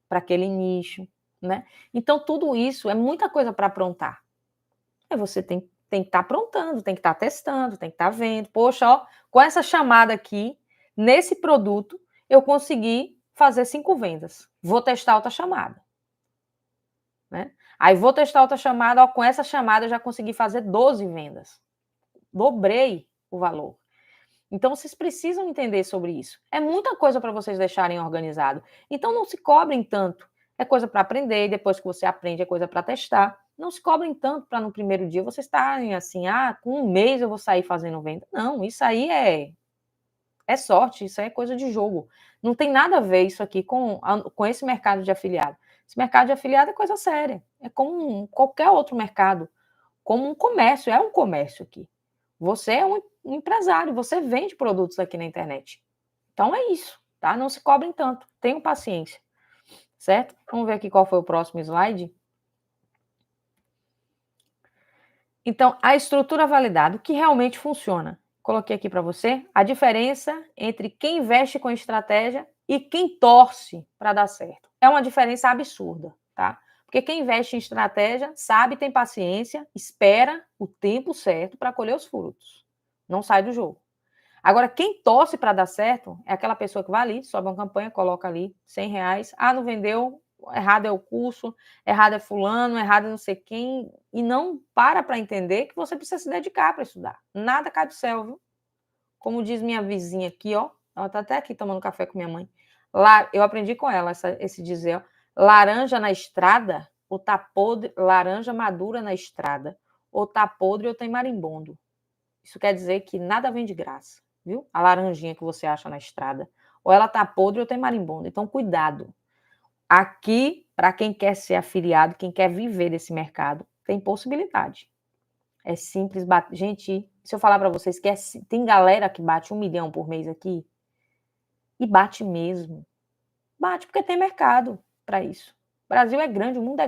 para aquele nicho, né? Então, tudo isso é muita coisa para aprontar. Aí você tem que estar aprontando, tem que estar testando, tem que estar vendo. Poxa, ó, com essa chamada aqui, nesse produto, eu consegui fazer 5 vendas. Vou testar outra chamada. Né? Aí vou testar outra chamada, ó, com essa chamada eu já consegui fazer 12 vendas. Dobrei o valor. Então, vocês precisam entender sobre isso. É muita coisa para vocês deixarem organizado. Então, não se cobrem tanto. É coisa para aprender, depois que você aprende, é coisa para testar. Não se cobrem tanto para no primeiro dia vocês estarem assim, com um mês eu vou sair fazendo venda. Não, isso aí é sorte, isso aí é coisa de jogo. Não tem nada a ver isso aqui com esse mercado de afiliado. Esse mercado de afiliado é coisa séria. É como qualquer outro mercado, como um comércio, é um comércio aqui. Você é um empresário, você vende produtos aqui na internet. Então é isso, tá? Não se cobrem tanto, tenham paciência, certo? Vamos ver aqui qual foi o próximo slide. Então, a estrutura validada, o que realmente funciona? Coloquei aqui para você a diferença entre quem investe com estratégia e quem torce para dar certo. É uma diferença absurda, tá? Porque quem investe em estratégia sabe, tem paciência, espera o tempo certo para colher os frutos. Não sai do jogo. Agora, quem torce para dar certo é aquela pessoa que vai ali, sobe uma campanha, coloca ali R$ 100. Não vendeu, errado é o curso, errado é fulano, errado é não sei quem, e não para entender que você precisa se dedicar para estudar. Nada cai do céu, viu? Como diz minha vizinha aqui, ó, ela está até aqui tomando café com minha mãe. Lá, eu aprendi com ela esse dizer, ó, laranja na estrada, ou tá podre, laranja madura na estrada, ou tá podre ou tem marimbondo. Isso quer dizer que nada vem de graça, viu? A laranjinha que você acha na estrada. Ou ela tá podre ou tem marimbondo. Então, cuidado. Aqui, para quem quer ser afiliado, quem quer viver desse mercado, tem possibilidade. É simples. Gente, se eu falar para vocês que tem galera que bate 1 milhão por mês aqui, e bate mesmo. Bate porque tem mercado para isso. O Brasil é grande, o mundo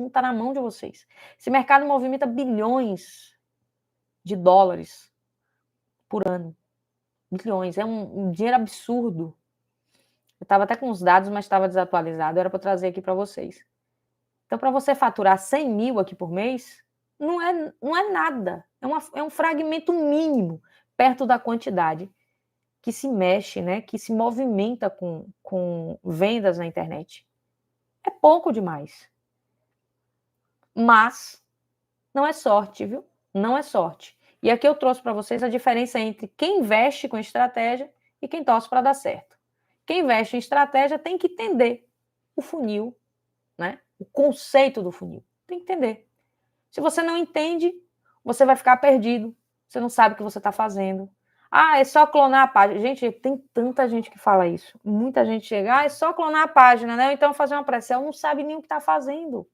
está na mão de vocês. Esse mercado movimenta bilhões de dólares por ano. Bilhões, é um dinheiro absurdo. Eu estava até com os dados, mas estava desatualizado, era para trazer aqui para vocês. Então, para você faturar 100 mil aqui por mês, não é nada, é um fragmento mínimo perto da quantidade que se mexe, né, que se movimenta com vendas na internet. É pouco demais. Mas não é sorte, viu? Não é sorte. E aqui eu trouxe para vocês a diferença entre quem investe com estratégia e quem torce para dar certo. Quem investe em estratégia tem que entender o funil, né? O conceito do funil. Tem que entender. Se você não entende, você vai ficar perdido. Você não sabe o que você está fazendo. É só clonar a página. Gente, tem tanta gente que fala isso. Muita gente chega, é só clonar a página, né? Ou então fazer uma pré-sell, não sabe nem o que está fazendo.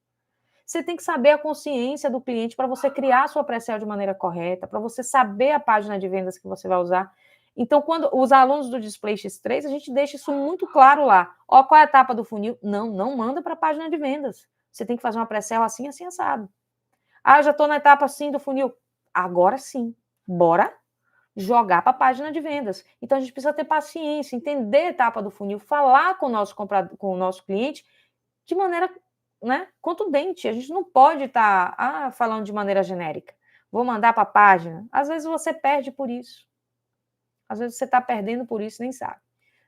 Você tem que saber a consciência do cliente para você criar a sua pré-sell de maneira correta, para você saber a página de vendas que você vai usar. Então, quando os alunos do Display X3, a gente deixa isso muito claro lá. Qual é a etapa do funil? Não manda para a página de vendas. Você tem que fazer uma pré-sell assim, assim, assado. Já estou na etapa assim do funil. Agora sim, bora jogar para a página de vendas. Então, a gente precisa ter paciência, entender a etapa do funil, falar com o nosso comprador, com o nosso cliente de maneira, né, contundente. A gente não pode estar falando de maneira genérica. Vou mandar para a página. Às vezes você perde por isso. Às vezes você está perdendo por isso, nem sabe.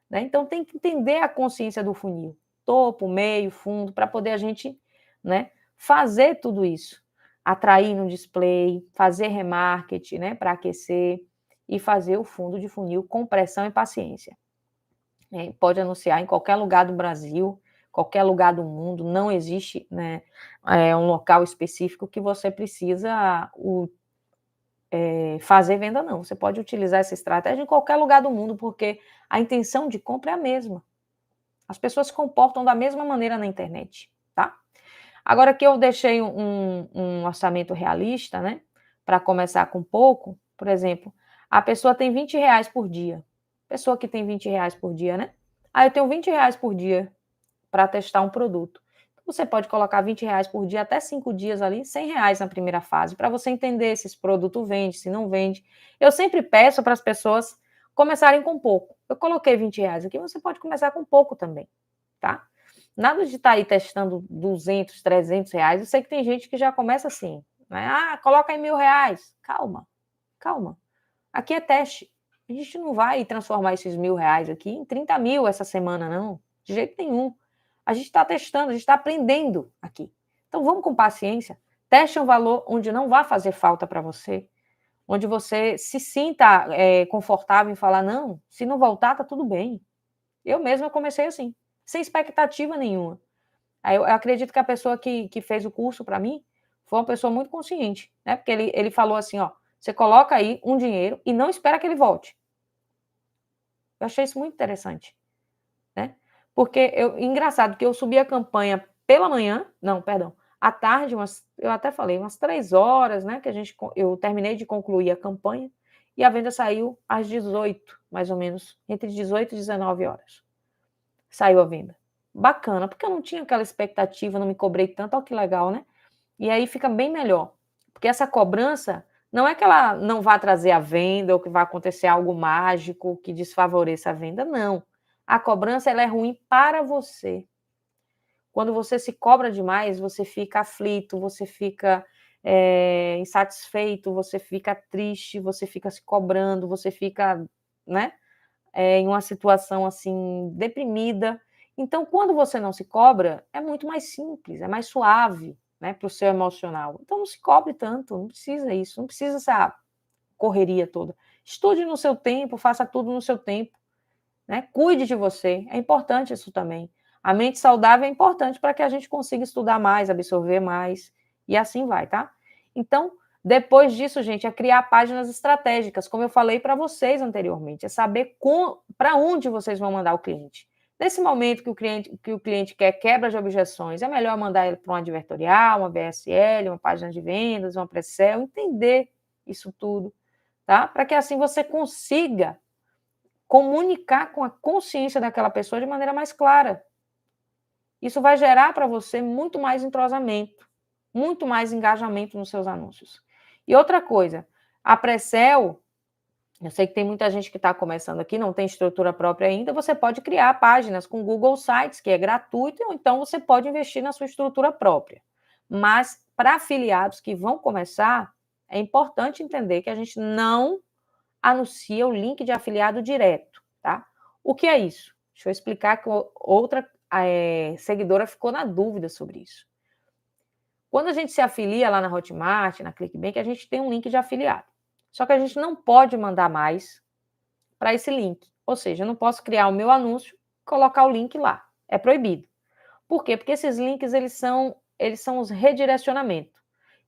Né? Então tem que entender a consciência do funil. Topo, meio, fundo, para poder a gente, né, fazer tudo isso. Atrair no display, fazer remarketing, né, para aquecer e fazer o fundo de funil com pressão e paciência. Pode anunciar em qualquer lugar do Brasil, qualquer lugar do mundo, não existe, né, um local específico que você precisa fazer venda, não. Você pode utilizar essa estratégia em qualquer lugar do mundo, porque a intenção de compra é a mesma. As pessoas se comportam da mesma maneira na internet, tá? Agora aqui eu deixei um orçamento realista, né, para começar com pouco. Por exemplo, a pessoa tem R$ 20 por dia. Pessoa que tem R$ 20 por dia, né? Eu tenho R$ 20 por dia para testar um produto. Você pode colocar R$ 20 por dia, até 5 dias ali, R$ 100 na primeira fase, para você entender se esse produto vende, se não vende. Eu sempre peço para as pessoas começarem com pouco. Eu coloquei R$ 20 aqui, você pode começar com pouco também, tá? Nada de estar aí testando 200, R$ 300. Eu sei que tem gente que já começa assim, né? Coloca aí R$ 1.000. Calma. Aqui é teste. A gente não vai transformar esses R$ 1.000 aqui em 30 mil essa semana, não. De jeito nenhum. A gente está testando, a gente está aprendendo aqui. Então vamos com paciência. Teste um valor onde não vai fazer falta para você. onde você se sinta confortável em falar, não, se não voltar, tá tudo bem. Eu mesma comecei assim, sem expectativa nenhuma. Aí eu acredito que a pessoa que fez o curso para mim foi uma pessoa muito consciente, né? Porque ele falou assim, ó, você coloca aí um dinheiro e não espera que ele volte. Eu achei isso muito interessante, né? Porque engraçado que eu subi a campanha pela manhã, não, perdão, à tarde, eu até falei, umas 3 horas, né? Que eu terminei de concluir a campanha e a venda saiu às 18, mais ou menos, entre 18 e 19 horas. Saiu a venda. Bacana, porque eu não tinha aquela expectativa, não me cobrei tanto, olha que legal, né? E aí fica bem melhor, porque essa cobrança não é que ela não vá trazer a venda ou que vai acontecer algo mágico que desfavoreça a venda, não. A cobrança ela é ruim para você. Quando você se cobra demais, você fica aflito, você fica insatisfeito, você fica triste, você fica se cobrando, você fica, né, em uma situação assim deprimida. Então, quando você não se cobra, é muito mais simples, é mais suave, né, para o seu emocional. Então, não se cobre tanto, não precisa isso, não precisa essa correria toda. Estude no seu tempo, faça tudo no seu tempo, né? Cuide de você, é importante isso também. A mente saudável é importante para que a gente consiga estudar mais, absorver mais, e assim vai, tá? Então, depois disso, gente, é criar páginas estratégicas, como eu falei para vocês anteriormente, é saber para onde vocês vão mandar o cliente. Nesse momento que o cliente quer quebra de objeções, é melhor mandar ele para uma advertorial, uma BSL, uma página de vendas, uma pré-sell, entender isso tudo, tá? Para que assim você consiga comunicar com a consciência daquela pessoa de maneira mais clara. Isso vai gerar para você muito mais entrosamento, muito mais engajamento nos seus anúncios. E outra coisa, a pré-sell, eu sei que tem muita gente que está começando aqui, não tem estrutura própria ainda, você pode criar páginas com Google Sites, que é gratuito, ou então você pode investir na sua estrutura própria. Mas para afiliados que vão começar, é importante entender que a gente não anuncia o link de afiliado direto, tá? O que é isso? Deixa eu explicar que outra seguidora ficou na dúvida sobre isso. Quando a gente se afilia lá na Hotmart, na Clickbank, a gente tem um link de afiliado. Só que a gente não pode mandar mais para esse link. Ou seja, eu não posso criar o meu anúncio e colocar o link lá. É proibido. Por quê? Porque esses links eles são os redirecionamentos.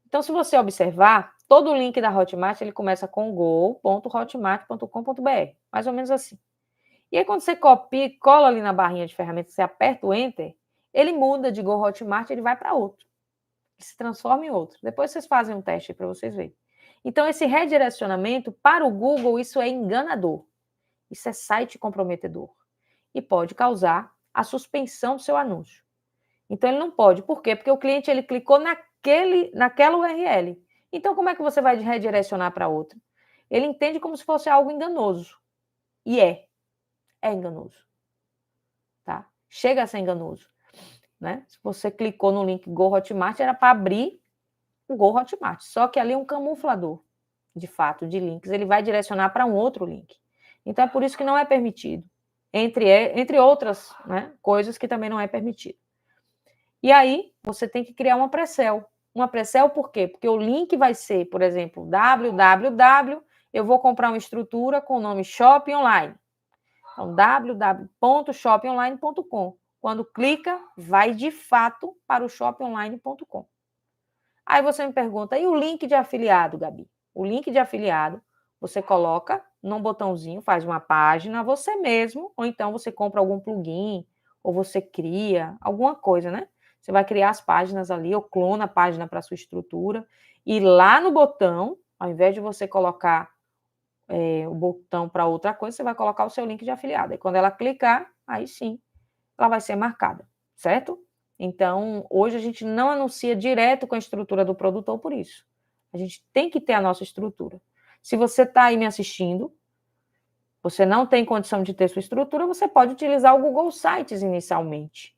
Então, se você observar, todo o link da Hotmart ele começa com go.hotmart.com.br, mais ou menos assim. E aí, quando você copia e cola ali na barrinha de ferramentas, você aperta o Enter, ele muda de Go Hotmart, ele vai para outro. Ele se transforma em outro. Depois vocês fazem um teste para vocês verem. Então, esse redirecionamento, para o Google, isso é enganador. Isso é site comprometedor. E pode causar a suspensão do seu anúncio. Então, ele não pode. Por quê? Porque o cliente ele clicou naquela URL. Então, como é que você vai redirecionar para outra? Ele entende como se fosse algo enganoso. E é enganoso. Tá? Chega a ser enganoso. Né? Se você clicou no link Go Hotmart, era para abrir o Go Hotmart. Só que ali é um camuflador, de fato, de links. Ele vai direcionar para um outro link. Então, é por isso que não é permitido. Entre outras, né, coisas que também não é permitido. E aí, você tem que criar uma pré-sell. Uma pré-sell por quê? Porque o link vai ser, por exemplo, www, eu vou comprar uma estrutura com o nome Shopping Online. Então, www.shoppingonline.com. Quando clica, vai de fato para o shoppingonline.com. Aí você me pergunta, e o link de afiliado, Gabi? O link de afiliado, você coloca num botãozinho, faz uma página você mesmo, ou então você compra algum plugin, ou você cria alguma coisa, né? Você vai criar as páginas ali, ou clona a página para a sua estrutura, e lá no botão, ao invés de você colocar o botão para outra coisa, você vai colocar o seu link de afiliado. E quando ela clicar, aí sim, ela vai ser marcada, certo? Então, hoje a gente não anuncia direto com a estrutura do produtor por isso. A gente tem que ter a nossa estrutura. Se você está aí me assistindo, você não tem condição de ter sua estrutura, você pode utilizar o Google Sites inicialmente,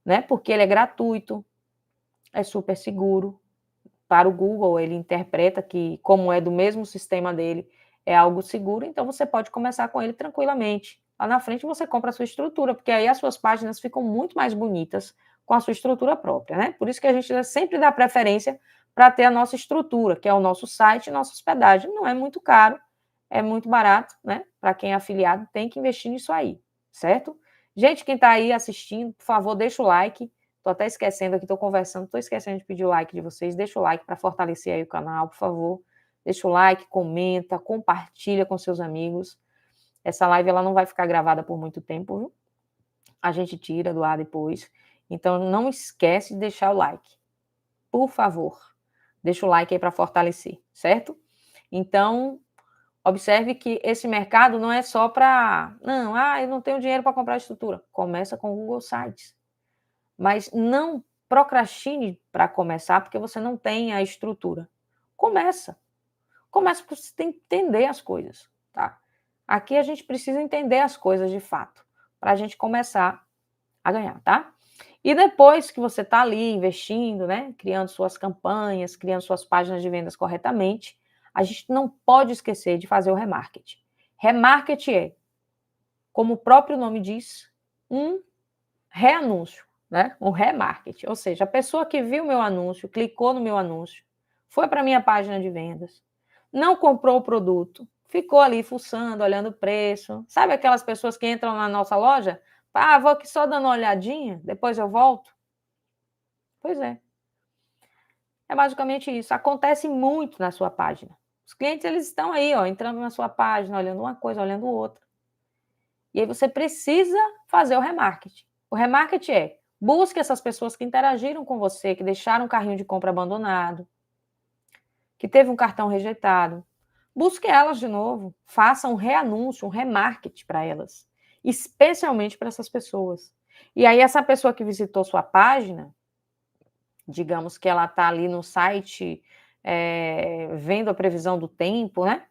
né? Porque ele é gratuito, é super seguro. Para o Google, ele interpreta que, como é do mesmo sistema dele, é algo seguro, então você pode começar com ele tranquilamente. Lá na frente você compra a sua estrutura, porque aí as suas páginas ficam muito mais bonitas com a sua estrutura própria, né? Por isso que a gente sempre dá preferência para ter a nossa estrutura, que é o nosso site e nossa hospedagem. Não é muito caro, é muito barato, né? Para quem é afiliado, tem que investir nisso aí, certo? Gente, quem está aí assistindo, por favor, deixa o like. Estou até esquecendo aqui, estou conversando, estou esquecendo de pedir o like de vocês. Deixa o like para fortalecer aí o canal, por favor. Deixa o like, comenta, compartilha com seus amigos. Essa live ela não vai ficar gravada por muito tempo, viu? A gente tira do ar depois. Então, não esquece de deixar o like. Por favor, deixa o like aí para fortalecer, certo? Então, observe que esse mercado não é só para... Não, eu não tenho dinheiro para comprar estrutura. Começa com o Google Sites. Mas não procrastine para começar, porque você não tem a estrutura. Começa. Começa porque você tem que entender as coisas, tá? Aqui a gente precisa entender as coisas de fato, para a gente começar a ganhar, tá? E depois que você está ali investindo, né, criando suas campanhas, criando suas páginas de vendas corretamente, a gente não pode esquecer de fazer o remarketing. Remarketing é, como o próprio nome diz, um reanúncio, né? Um remarketing. Ou seja, a pessoa que viu meu anúncio, clicou no meu anúncio, foi para a minha página de vendas, não comprou o produto, ficou ali fuçando, olhando o preço. Sabe aquelas pessoas que entram na nossa loja? Vou aqui só dando uma olhadinha, depois eu volto? Pois é. É basicamente isso. Acontece muito na sua página. Os clientes, eles estão aí, ó, entrando na sua página, olhando uma coisa, olhando outra. E aí você precisa fazer o remarketing. O remarketing é, busque essas pessoas que interagiram com você, que deixaram um carrinho de compra abandonado, que teve um cartão rejeitado. Busque elas de novo, faça um reanúncio, um remarketing para elas, especialmente para essas pessoas. E aí essa pessoa que visitou sua página, digamos que ela está ali no site vendo a previsão do tempo, né?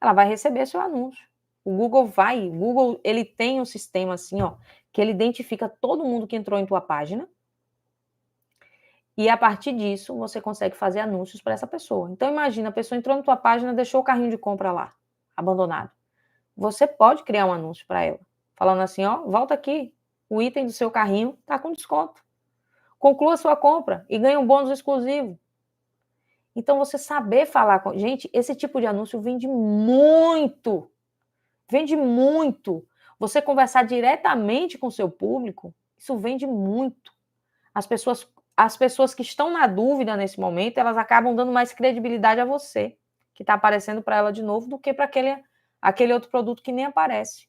Ela vai receber seu anúncio. O Google ele tem um sistema assim, ó, que ele identifica todo mundo que entrou em tua página e a partir disso você consegue fazer anúncios para essa pessoa. Então imagina, a pessoa entrou na tua página, deixou o carrinho de compra lá, abandonado. Você pode criar um anúncio para ela, falando assim, ó, volta aqui, o item do seu carrinho está com desconto. Conclua sua compra e ganhe um bônus exclusivo. Então você saber falar com... Gente, esse tipo de anúncio vende muito. Vende muito. Você conversar diretamente com o seu público, isso vende muito. As pessoas que estão na dúvida nesse momento, elas acabam dando mais credibilidade a você, que está aparecendo para ela de novo, do que para aquele outro produto que nem aparece.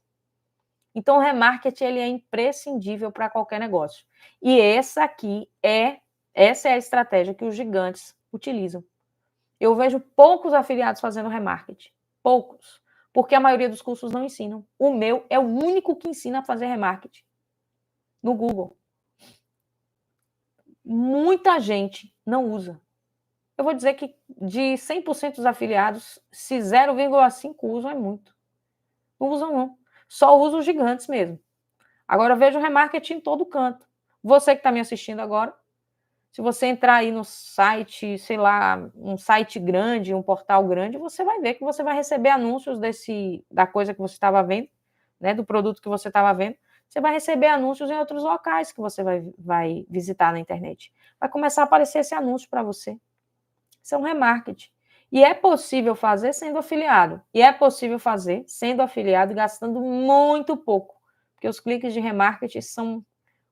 Então, o remarketing ele é imprescindível para qualquer negócio. E essa é a estratégia que os gigantes utilizam. Eu vejo poucos afiliados fazendo remarketing. Poucos. Porque a maioria dos cursos não ensinam. O meu é o único que ensina a fazer remarketing. No Google. Muita gente não usa. Eu vou dizer que de 100% dos afiliados, se 0,5 usam, é muito. Não usam, não. Só usam os gigantes mesmo. Agora, eu vejo remarketing em todo canto. Você que está me assistindo agora, se você entrar aí no site, sei lá, um site grande, um portal grande, você vai ver que você vai receber anúncios da coisa que você estava vendo, né, do produto que você estava vendo. Você vai receber anúncios em outros locais que você vai visitar na internet. Vai começar a aparecer esse anúncio para você. Isso é um remarketing. E é possível fazer sendo afiliado. E é possível fazer sendo afiliado e gastando muito pouco. Porque os cliques de remarketing são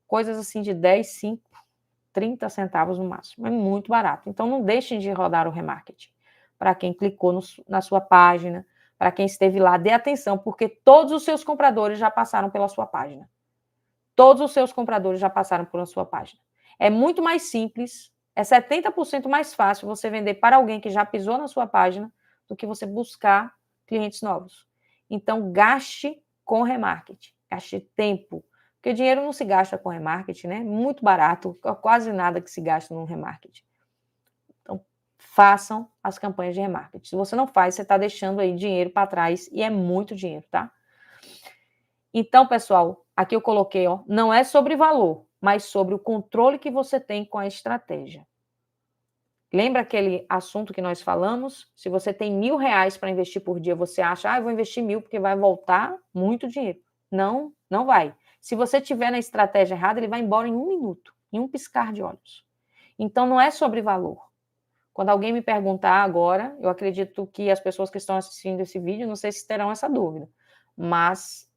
coisas assim de 10, 5, 30 centavos no máximo. É muito barato. Então, não deixem de rodar o remarketing. Para quem clicou na sua página, para quem esteve lá, dê atenção, porque todos os seus compradores já passaram pela sua página. Todos os seus compradores já passaram pela sua página. É muito mais simples, é 70% mais fácil você vender para alguém que já pisou na sua página do que você buscar clientes novos. Então, gaste com remarketing, gaste tempo, porque dinheiro não se gasta com remarketing, né? Muito barato, quase nada que se gasta no remarketing. Então, façam as campanhas de remarketing. Se você não faz, você está deixando aí dinheiro para trás e é muito dinheiro, tá? Então, pessoal, aqui eu coloquei, ó, não é sobre valor, mas sobre o controle que você tem com a estratégia. Lembra aquele assunto que nós falamos? Se você tem R$1.000 para investir por dia, você acha, eu vou investir 1.000 porque vai voltar muito dinheiro. Não, não vai. Se você tiver na estratégia errada, ele vai embora em 1 minuto, em um piscar de olhos. Então, não é sobre valor. Quando alguém me perguntar agora, eu acredito que as pessoas que estão assistindo esse vídeo, não sei se terão essa dúvida, mas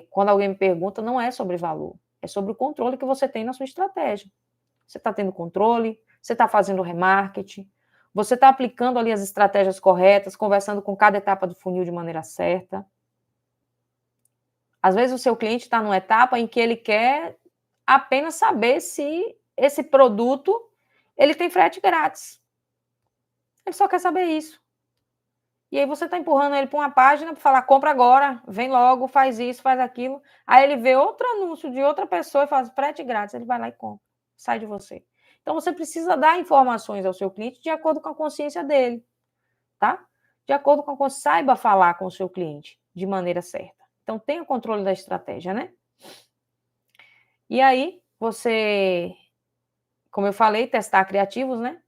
quando alguém me pergunta, não é sobre valor, é sobre o controle que você tem na sua estratégia. Você está tendo controle, você está fazendo remarketing, você está aplicando ali as estratégias corretas, conversando com cada etapa do funil de maneira certa. Às vezes o seu cliente está numa etapa em que ele quer apenas saber se esse produto ele tem frete grátis. Ele só quer saber isso. E aí você está empurrando ele para uma página para falar, compra agora, vem logo, faz isso, faz aquilo. Aí ele vê outro anúncio de outra pessoa e faz frete grátis, ele vai lá e compra, sai de você. Então você precisa dar informações ao seu cliente de acordo com a consciência dele, tá? De acordo com a consciência, saiba falar com o seu cliente de maneira certa. Então tenha controle da estratégia, né? E aí você, como eu falei, testar criativos, né?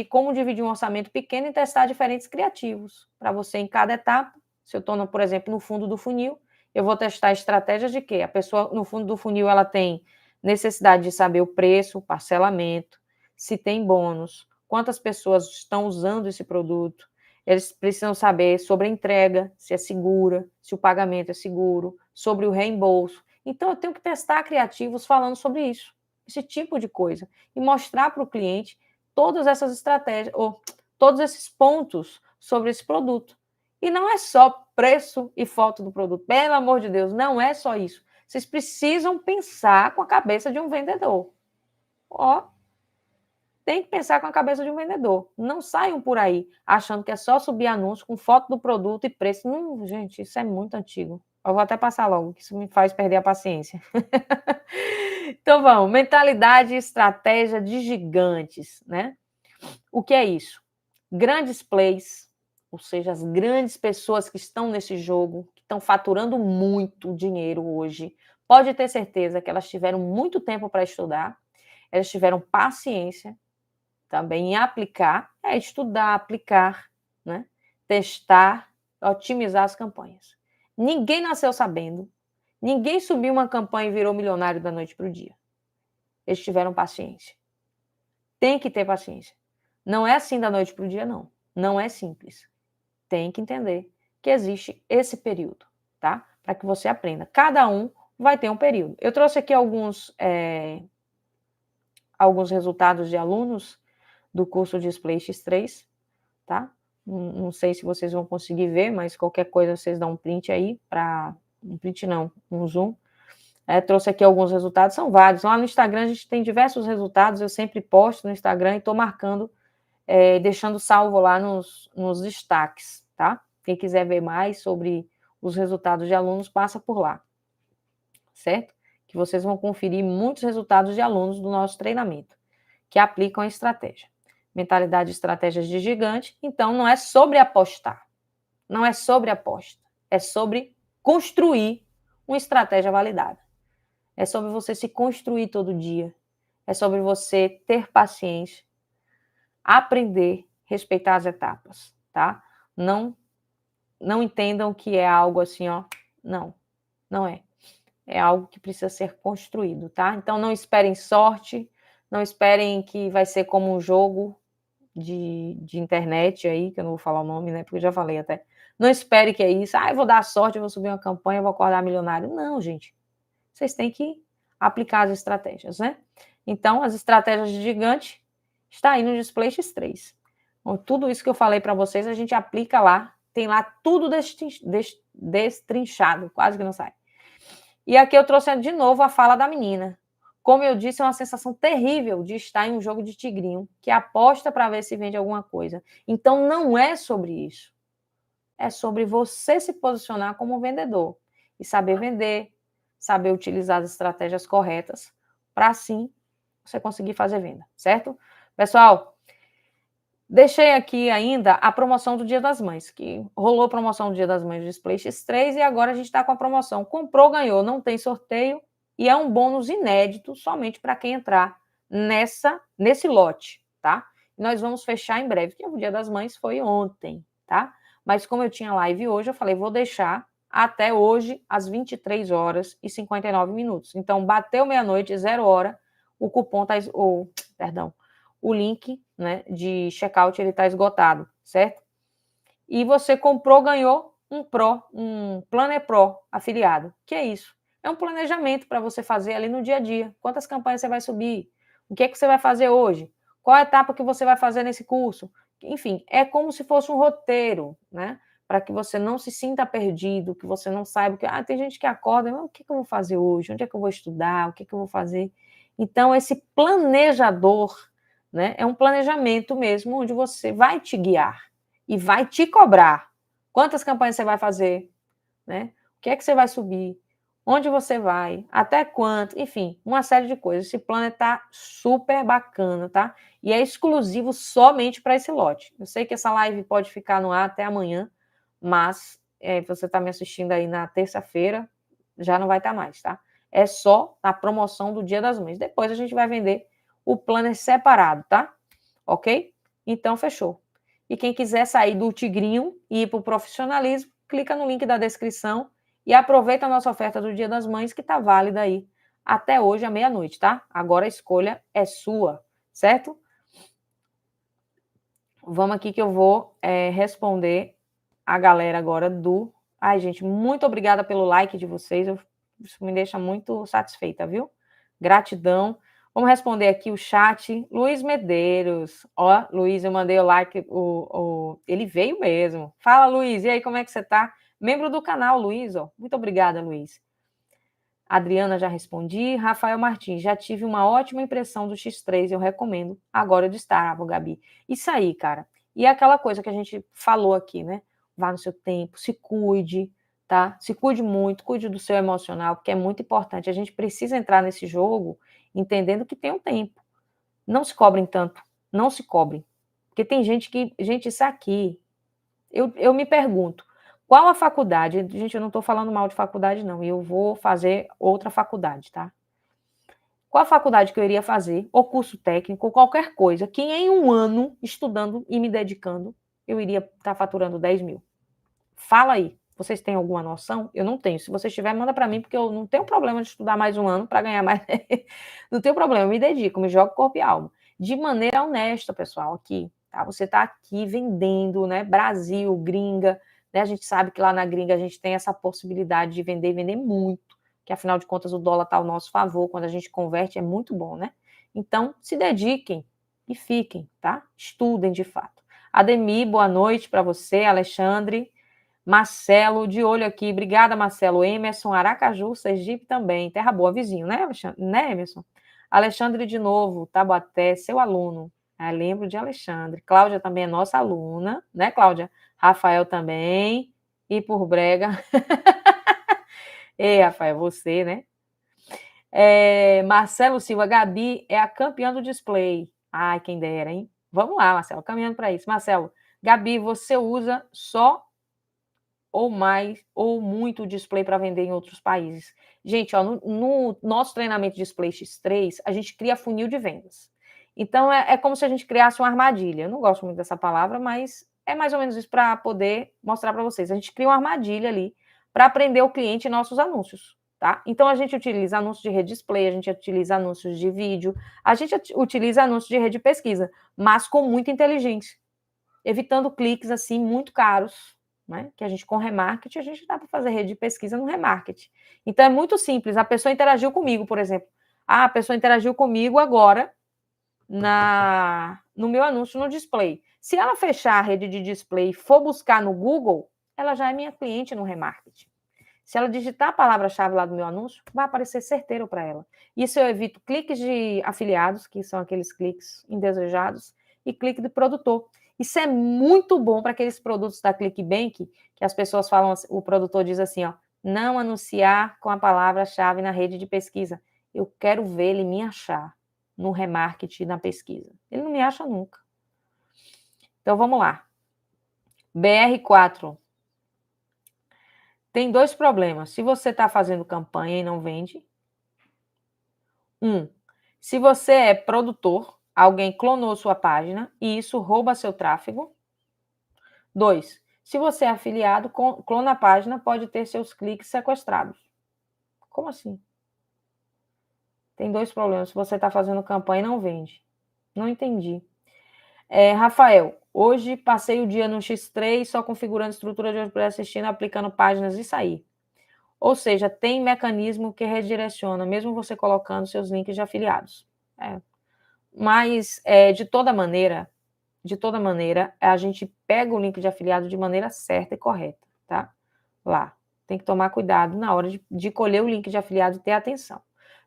Como dividir um orçamento pequeno e testar diferentes criativos. Para você, em cada etapa, se eu estou, por exemplo, no fundo do funil, eu vou testar estratégias de quê? A pessoa, no fundo do funil, ela tem necessidade de saber o preço, o parcelamento, se tem bônus, quantas pessoas estão usando esse produto. Eles precisam saber sobre a entrega, se é segura, se o pagamento é seguro, sobre o reembolso. Então, eu tenho que testar criativos falando sobre isso, esse tipo de coisa, e mostrar para o cliente todas essas estratégias, ou todos esses pontos sobre esse produto. E não é só preço e foto do produto, pelo amor de Deus, não é só isso. Vocês precisam pensar com a cabeça de um vendedor. Ó, tem que pensar com a cabeça de um vendedor. Não saiam por aí achando que é só subir anúncio com foto do produto e preço. Não, gente, isso é muito antigo. Eu vou até passar logo, que isso me faz perder a paciência. Então vamos, mentalidade e estratégia de gigantes, né? O que é isso? Grandes plays, ou seja, as grandes pessoas que estão nesse jogo, que estão faturando muito dinheiro hoje, pode ter certeza que elas tiveram muito tempo para estudar, elas tiveram paciência também em aplicar, estudar, aplicar, né? Testar, otimizar as campanhas. Ninguém nasceu sabendo, ninguém subiu uma campanha e virou milionário da noite para o dia. Eles tiveram paciência. Tem que ter paciência. Não é assim da noite para o dia, não. Não é simples. Tem que entender que existe esse período, tá? Para que você aprenda. Cada um vai ter um período. Eu trouxe aqui alguns resultados de alunos do curso de Display X3, tá? Não sei se vocês vão conseguir ver, mas qualquer coisa vocês dão um print aí, um print não, um zoom. Trouxe aqui alguns resultados, são vários. Lá no Instagram a gente tem diversos resultados, eu sempre posto no Instagram e estou marcando, deixando salvo lá nos destaques, tá? Quem quiser ver mais sobre os resultados de alunos, passa por lá, certo? Que vocês vão conferir muitos resultados de alunos do nosso treinamento, que aplicam a estratégia. Mentalidade e estratégias de gigante, então não é sobre apostar, não é sobre aposta, é sobre construir uma estratégia validada. É sobre você se construir todo dia, é sobre você ter paciência, aprender, respeitar as etapas, tá? Não entendam que é algo assim, ó, não é. É algo que precisa ser construído, tá? Então não esperem sorte, não esperem que vai ser como um jogo de internet aí, que eu não vou falar o nome, né? Porque eu já falei até. Não espere que é isso. Eu vou dar sorte, eu vou subir uma campanha, eu vou acordar milionário. Não, gente. Vocês têm que aplicar as estratégias, né? Então, as estratégias de gigante está aí no Display X3. Então, tudo isso que eu falei para vocês, a gente aplica lá. Tem lá tudo destrinchado, quase que não sai. E aqui eu trouxe de novo a fala da menina. Como eu disse, é uma sensação terrível de estar em um jogo de tigrinho, que aposta para ver se vende alguma coisa. Então, não é sobre isso. É sobre você se posicionar como vendedor e saber vender, saber utilizar as estratégias corretas para, assim, você conseguir fazer venda, certo? Pessoal, deixei aqui ainda a promoção do Dia das Mães, que rolou a promoção do Dia das Mães do Display X3 e agora a gente está com a promoção. Comprou, ganhou, não tem sorteio e é um bônus inédito somente para quem entrar nesse lote, tá? E nós vamos fechar em breve, que o Dia das Mães foi ontem, tá? Mas como eu tinha live hoje, eu falei, vou deixar até hoje às 23 horas e 59 minutos. Então, bateu meia-noite, 0 hora, o cupom tá, o link né, de checkout ele está esgotado, certo? E você comprou, ganhou um Planner Pro afiliado. Que é isso? É um planejamento para você fazer ali no dia a dia. Quantas campanhas você vai subir? O que é que você vai fazer hoje? Qual a etapa que você vai fazer nesse curso? Enfim, é como se fosse um roteiro, né? Para que você não se sinta perdido, que você não saiba que tem gente que acorda, mas o que é que eu vou fazer hoje? Onde é que eu vou estudar? O que é que eu vou fazer? Então, esse planejador, né, é um planejamento mesmo onde você vai te guiar e vai te cobrar. Quantas campanhas você vai fazer, né? O que é que você vai subir? Onde você vai? Até quanto? Enfim, uma série de coisas. Esse plano está super bacana, tá? E é exclusivo somente para esse lote. Eu sei que essa live pode ficar no ar até amanhã, mas você está me assistindo aí na terça-feira, já não vai estar mais, tá? É só na promoção do Dia das Mães. Depois a gente vai vender o planner separado, tá? Ok? Então, fechou. E quem quiser sair do tigrinho e ir para o profissionalismo, clica no link da descrição e aproveita a nossa oferta do Dia das Mães, que está válida aí até hoje, à meia-noite, tá? Agora a escolha é sua, certo? Vamos aqui que eu vou responder a galera agora do... Ai, gente, muito obrigada pelo like de vocês, isso me deixa muito satisfeita, viu? Gratidão. Vamos responder aqui o chat. Luiz Medeiros. Ó, Luiz, eu mandei o like. Ele veio mesmo. Fala, Luiz. E aí, como é que você tá? Membro do canal, Luiz. Ó. Muito obrigada, Luiz. Adriana, já respondi. Rafael Martins, já tive uma ótima impressão do X3, eu recomendo. Agora de estar, Gabi. Isso aí, cara. E é aquela coisa que a gente falou aqui, né? Vá no seu tempo, se cuide, tá? Se cuide muito, cuide do seu emocional, porque é muito importante. A gente precisa entrar nesse jogo entendendo que tem um tempo. Não se cobrem tanto, não se cobrem. Porque tem gente que... Gente, isso aqui... Eu me pergunto, qual a faculdade? Gente, eu não estou falando mal de faculdade, não. E eu vou fazer outra faculdade, tá? Qual a faculdade que eu iria fazer, ou curso técnico, ou qualquer coisa, que em um ano, estudando e me dedicando, eu iria estar faturando 10 mil? Fala aí. Vocês têm alguma noção? Eu não tenho. Se vocês tiverem, manda para mim, porque eu não tenho problema de estudar mais um ano para ganhar mais. Não tenho problema, eu me dedico, me jogo corpo e alma. De maneira honesta, pessoal, aqui. Tá? Você está aqui vendendo, né? Brasil, gringa. Né? A gente sabe que lá na gringa a gente tem essa possibilidade de vender e vender muito, que afinal de contas o dólar está ao nosso favor. Quando a gente converte é muito bom, né? Então, se dediquem e fiquem, tá? Estudem de fato. Ademir, boa noite para você. Alexandre. Marcelo, de olho aqui. Obrigada, Marcelo. Emerson, Aracaju, Sergipe também. Terra boa, vizinho, né, Alexandre? Né, Emerson? Alexandre, de novo, Tabaté, seu aluno. Lembro de Alexandre. Cláudia também é nossa aluna, né, Cláudia? Rafael também. E por Brega. Ei, Rafael, você, né? Marcelo Silva, Gabi é a campeã do display. Ai, quem dera, hein? Vamos lá, Marcelo, caminhando para isso. Marcelo, Gabi, você usa só ou mais, ou muito display para vender em outros países? Gente, ó, no nosso treinamento de Display X3, a gente cria funil de vendas. Então, é como se a gente criasse uma armadilha. Eu não gosto muito dessa palavra, mas é mais ou menos isso para poder mostrar para vocês. A gente cria uma armadilha ali para prender o cliente em nossos anúncios. Tá? Então, a gente utiliza anúncios de rede display, a gente utiliza anúncios de vídeo, a gente utiliza anúncios de rede pesquisa, mas com muita inteligência, evitando cliques assim muito caros, né? Que a gente, com remarketing, a gente dá para fazer rede de pesquisa no remarketing. Então, é muito simples. A pessoa interagiu comigo, por exemplo. A pessoa interagiu comigo agora no meu anúncio no display. Se ela fechar a rede de display e for buscar no Google, ela já é minha cliente no remarketing. Se ela digitar a palavra-chave lá do meu anúncio, vai aparecer certeiro para ela. Isso eu evito cliques de afiliados, que são aqueles cliques indesejados, e clique de produtor. Isso é muito bom para aqueles produtos da ClickBank, que as pessoas falam, o produtor diz assim, ó, não anunciar com a palavra-chave na rede de pesquisa. Eu quero ver ele me achar no remarketing, na pesquisa. Ele não me acha nunca. Então, vamos lá. BR4. Tem dois problemas. Se você está fazendo campanha e não vende. Se você é produtor, alguém clonou sua página e isso rouba seu tráfego. 2. Se você é afiliado, clona a página, pode ter seus cliques sequestrados. Como assim? Tem dois problemas. Se você está fazendo campanha e não vende. Não entendi. Rafael, hoje passei o dia no X3 só configurando estrutura de pré-assistindo, aplicando páginas e sair. Ou seja, tem mecanismo que redireciona, mesmo você colocando seus links de afiliados. Mas, de toda maneira, a gente pega o link de afiliado de maneira certa e correta, tá? Lá. Tem que tomar cuidado na hora de colher o link de afiliado e ter atenção.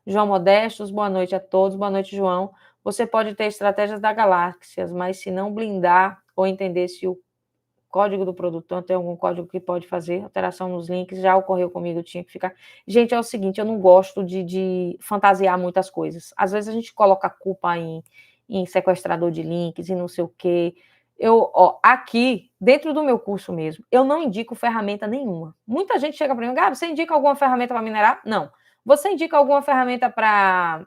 João Modestos, boa noite a todos. Boa noite, João. Você pode ter estratégias da galáxias, mas se não blindar ou entender se o código do produtor tem algum código que pode fazer alteração nos links, já ocorreu comigo, tinha que ficar... Gente, é o seguinte, eu não gosto de fantasiar muitas coisas. Às vezes a gente coloca a culpa em sequestrador de links e não sei o quê. Aqui, dentro do meu curso mesmo, eu não indico ferramenta nenhuma. Muita gente chega para mim, Gabi, você indica alguma ferramenta para minerar? Não. Você indica alguma ferramenta para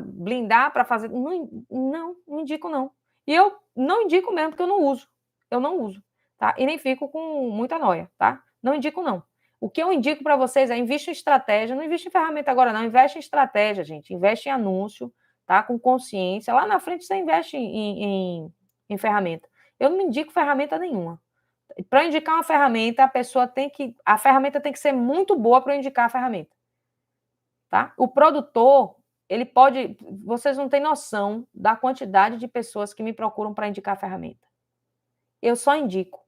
blindar, para fazer... Não indico, não. E eu não indico mesmo, porque eu não uso. Eu não uso, tá? E nem fico com muita noia, tá? Não indico, não. O que eu indico para vocês é investe em estratégia, não investe em ferramenta agora, não. Investe em estratégia, gente. Investe em anúncio, tá? Com consciência. Lá na frente você investe em ferramenta. Eu não indico ferramenta nenhuma. Para indicar uma ferramenta, a ferramenta tem que ser muito boa para eu indicar a ferramenta. Tá? O produtor, ele pode... Vocês não têm noção da quantidade de pessoas que me procuram para indicar a ferramenta. Eu só indico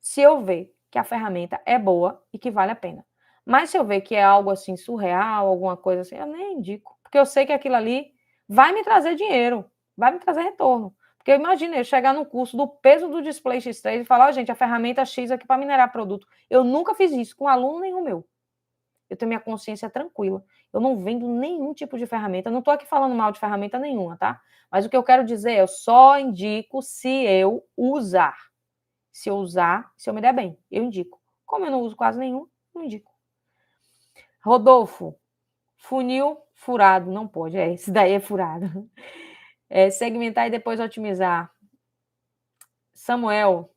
se eu ver que a ferramenta é boa e que vale a pena. Mas se eu ver que é algo assim surreal, alguma coisa assim, eu nem indico. Porque eu sei que aquilo ali vai me trazer dinheiro, vai me trazer retorno. Porque eu imaginei chegar no curso do peso do Display X3 e falar, gente, a ferramenta X aqui para minerar produto. Eu nunca fiz isso com aluno nenhum meu. Eu tenho minha consciência tranquila. Eu não vendo nenhum tipo de ferramenta. Eu não estou aqui falando mal de ferramenta nenhuma, tá? Mas o que eu quero dizer é, eu só indico se eu usar. Se eu usar, se eu me der bem, eu indico. Como eu não uso quase nenhum, não indico. Rodolfo, funil furado, não pode. Esse daí é furado. Segmentar e depois otimizar. Samuel,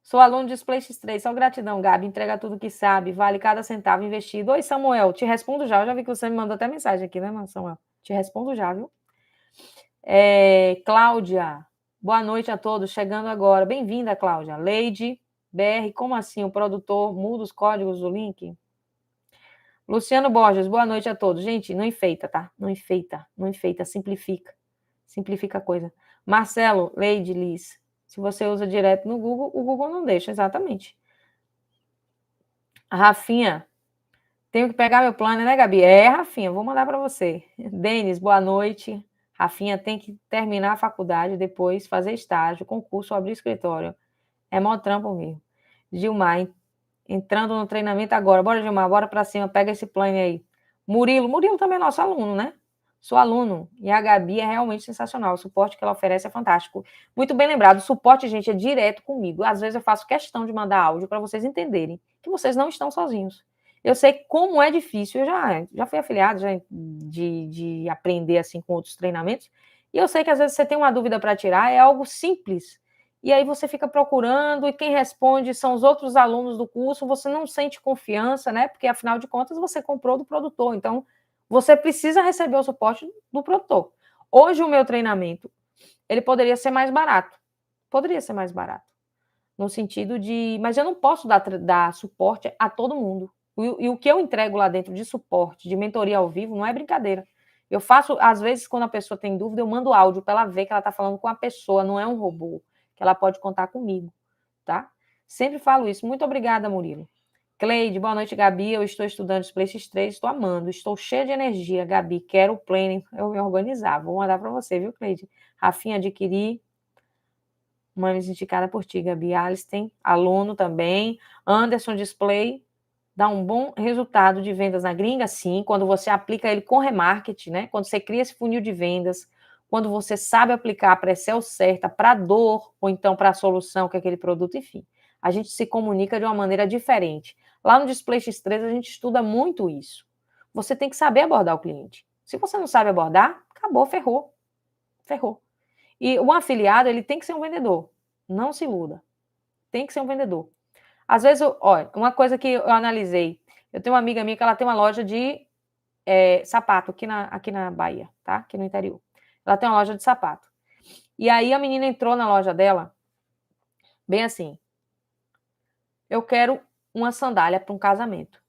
sou aluno de Display X3, só gratidão, Gabi, entrega tudo que sabe, vale cada centavo investido. Oi, Samuel, te respondo já, eu já vi que você me mandou até mensagem aqui, né, Samuel? Te respondo já, viu? Cláudia, boa noite a todos, chegando agora. Bem-vinda, Cláudia. Leide, BR, como assim? O produtor muda os códigos do link? Luciano Borges, boa noite a todos. Gente, não enfeita, tá? Não enfeita, simplifica. Simplifica a coisa. Marcelo, Leide, Liz, se você usa direto no Google, o Google não deixa, exatamente. Rafinha, tenho que pegar meu plano, né, Gabi? Rafinha, vou mandar para você. Denis, boa noite. Rafinha tem que terminar a faculdade, depois fazer estágio, concurso, abrir escritório. É mó trampo mesmo. Gilmar, entrando no treinamento agora. Bora, Gilmar, bora para cima, pega esse plano aí. Murilo também é nosso aluno, né? Sou aluno. E a Gabi é realmente sensacional. O suporte que ela oferece é fantástico. Muito bem lembrado, o suporte, gente, é direto comigo. Às vezes eu faço questão de mandar áudio para vocês entenderem que vocês não estão sozinhos. Eu sei como é difícil. Eu já fui afiliado de aprender assim com outros treinamentos. E eu sei que às vezes você tem uma dúvida para tirar, é algo simples. E aí você fica procurando, e quem responde são os outros alunos do curso, você não sente confiança, né? Porque, afinal de contas, você comprou do produtor. Então, você precisa receber o suporte do produtor. Hoje, o meu treinamento, ele poderia ser mais barato. Poderia ser mais barato. No sentido de... Mas eu não posso dar suporte a todo mundo. E o que eu entrego lá dentro de suporte, de mentoria ao vivo, não é brincadeira. Eu faço, às vezes, quando a pessoa tem dúvida, eu mando áudio para ela ver que ela está falando com a pessoa, não é um robô, que ela pode contar comigo, tá? Sempre falo isso. Muito obrigada, Murilo. Cleide, boa noite, Gabi. Eu estou estudando Display X3, estou amando, estou cheia de energia, Gabi. Quero o planning, eu me organizar. Vou mandar para você, viu, Cleide? Rafinha, adquirir. Mames indicada por ti, Gabi. Alice tem aluno também. Anderson Display dá um bom resultado de vendas na gringa, sim, quando você aplica ele com remarketing, né? Quando você cria esse funil de vendas, quando você sabe aplicar a pré-sell certa para a dor, ou então para a solução que é aquele produto, enfim. A gente se comunica de uma maneira diferente. Lá no Display X3 a gente estuda muito isso. Você tem que saber abordar o cliente. Se você não sabe abordar, acabou, ferrou. Ferrou. E o afiliado, ele tem que ser um vendedor. Não se iluda. Tem que ser um vendedor. Às vezes, olha, uma coisa que eu analisei, eu tenho uma amiga minha que ela tem uma loja de sapato aqui na Bahia, tá? Aqui no interior. Ela tem uma loja de sapato. E aí a menina entrou na loja dela, bem assim, eu quero uma sandália para um casamento.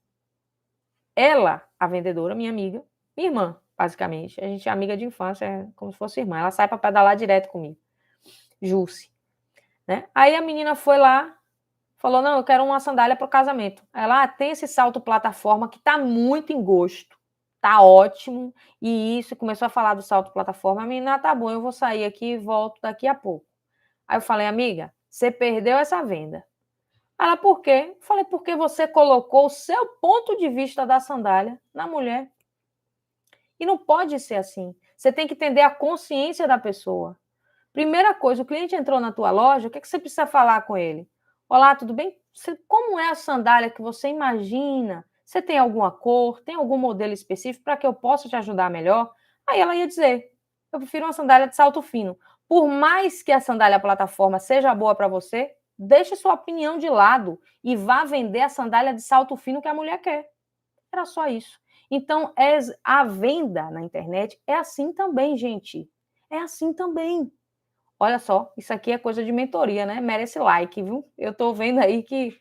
Ela, a vendedora, minha amiga, minha irmã, basicamente, a gente é amiga de infância, é como se fosse irmã, ela sai para pedalar direto comigo, Jusce, né? Aí a menina foi lá, falou, não, eu quero uma sandália para o casamento. Ela, tem esse salto plataforma que tá muito em gosto, tá ótimo, e isso, começou a falar do salto plataforma, a menina, tá bom, eu vou sair aqui e volto daqui a pouco. Aí eu falei, amiga, você perdeu essa venda. Ela, por quê? Eu falei, porque você colocou o seu ponto de vista da sandália na mulher. E não pode ser assim. Você tem que entender a consciência da pessoa. Primeira coisa, o cliente entrou na tua loja, o que você precisa falar com ele? Olá, tudo bem? Como é a sandália que você imagina? Você tem alguma cor? Tem algum modelo específico para que eu possa te ajudar melhor? Aí ela ia dizer, eu prefiro uma sandália de salto fino. Por mais que a sandália plataforma seja boa para você, deixe sua opinião de lado e vá vender a sandália de salto fino que a mulher quer. Era só isso. Então, a venda na internet é assim também, gente. É assim também. Olha só, isso aqui é coisa de mentoria, né? Merece like, viu? Eu tô vendo aí que,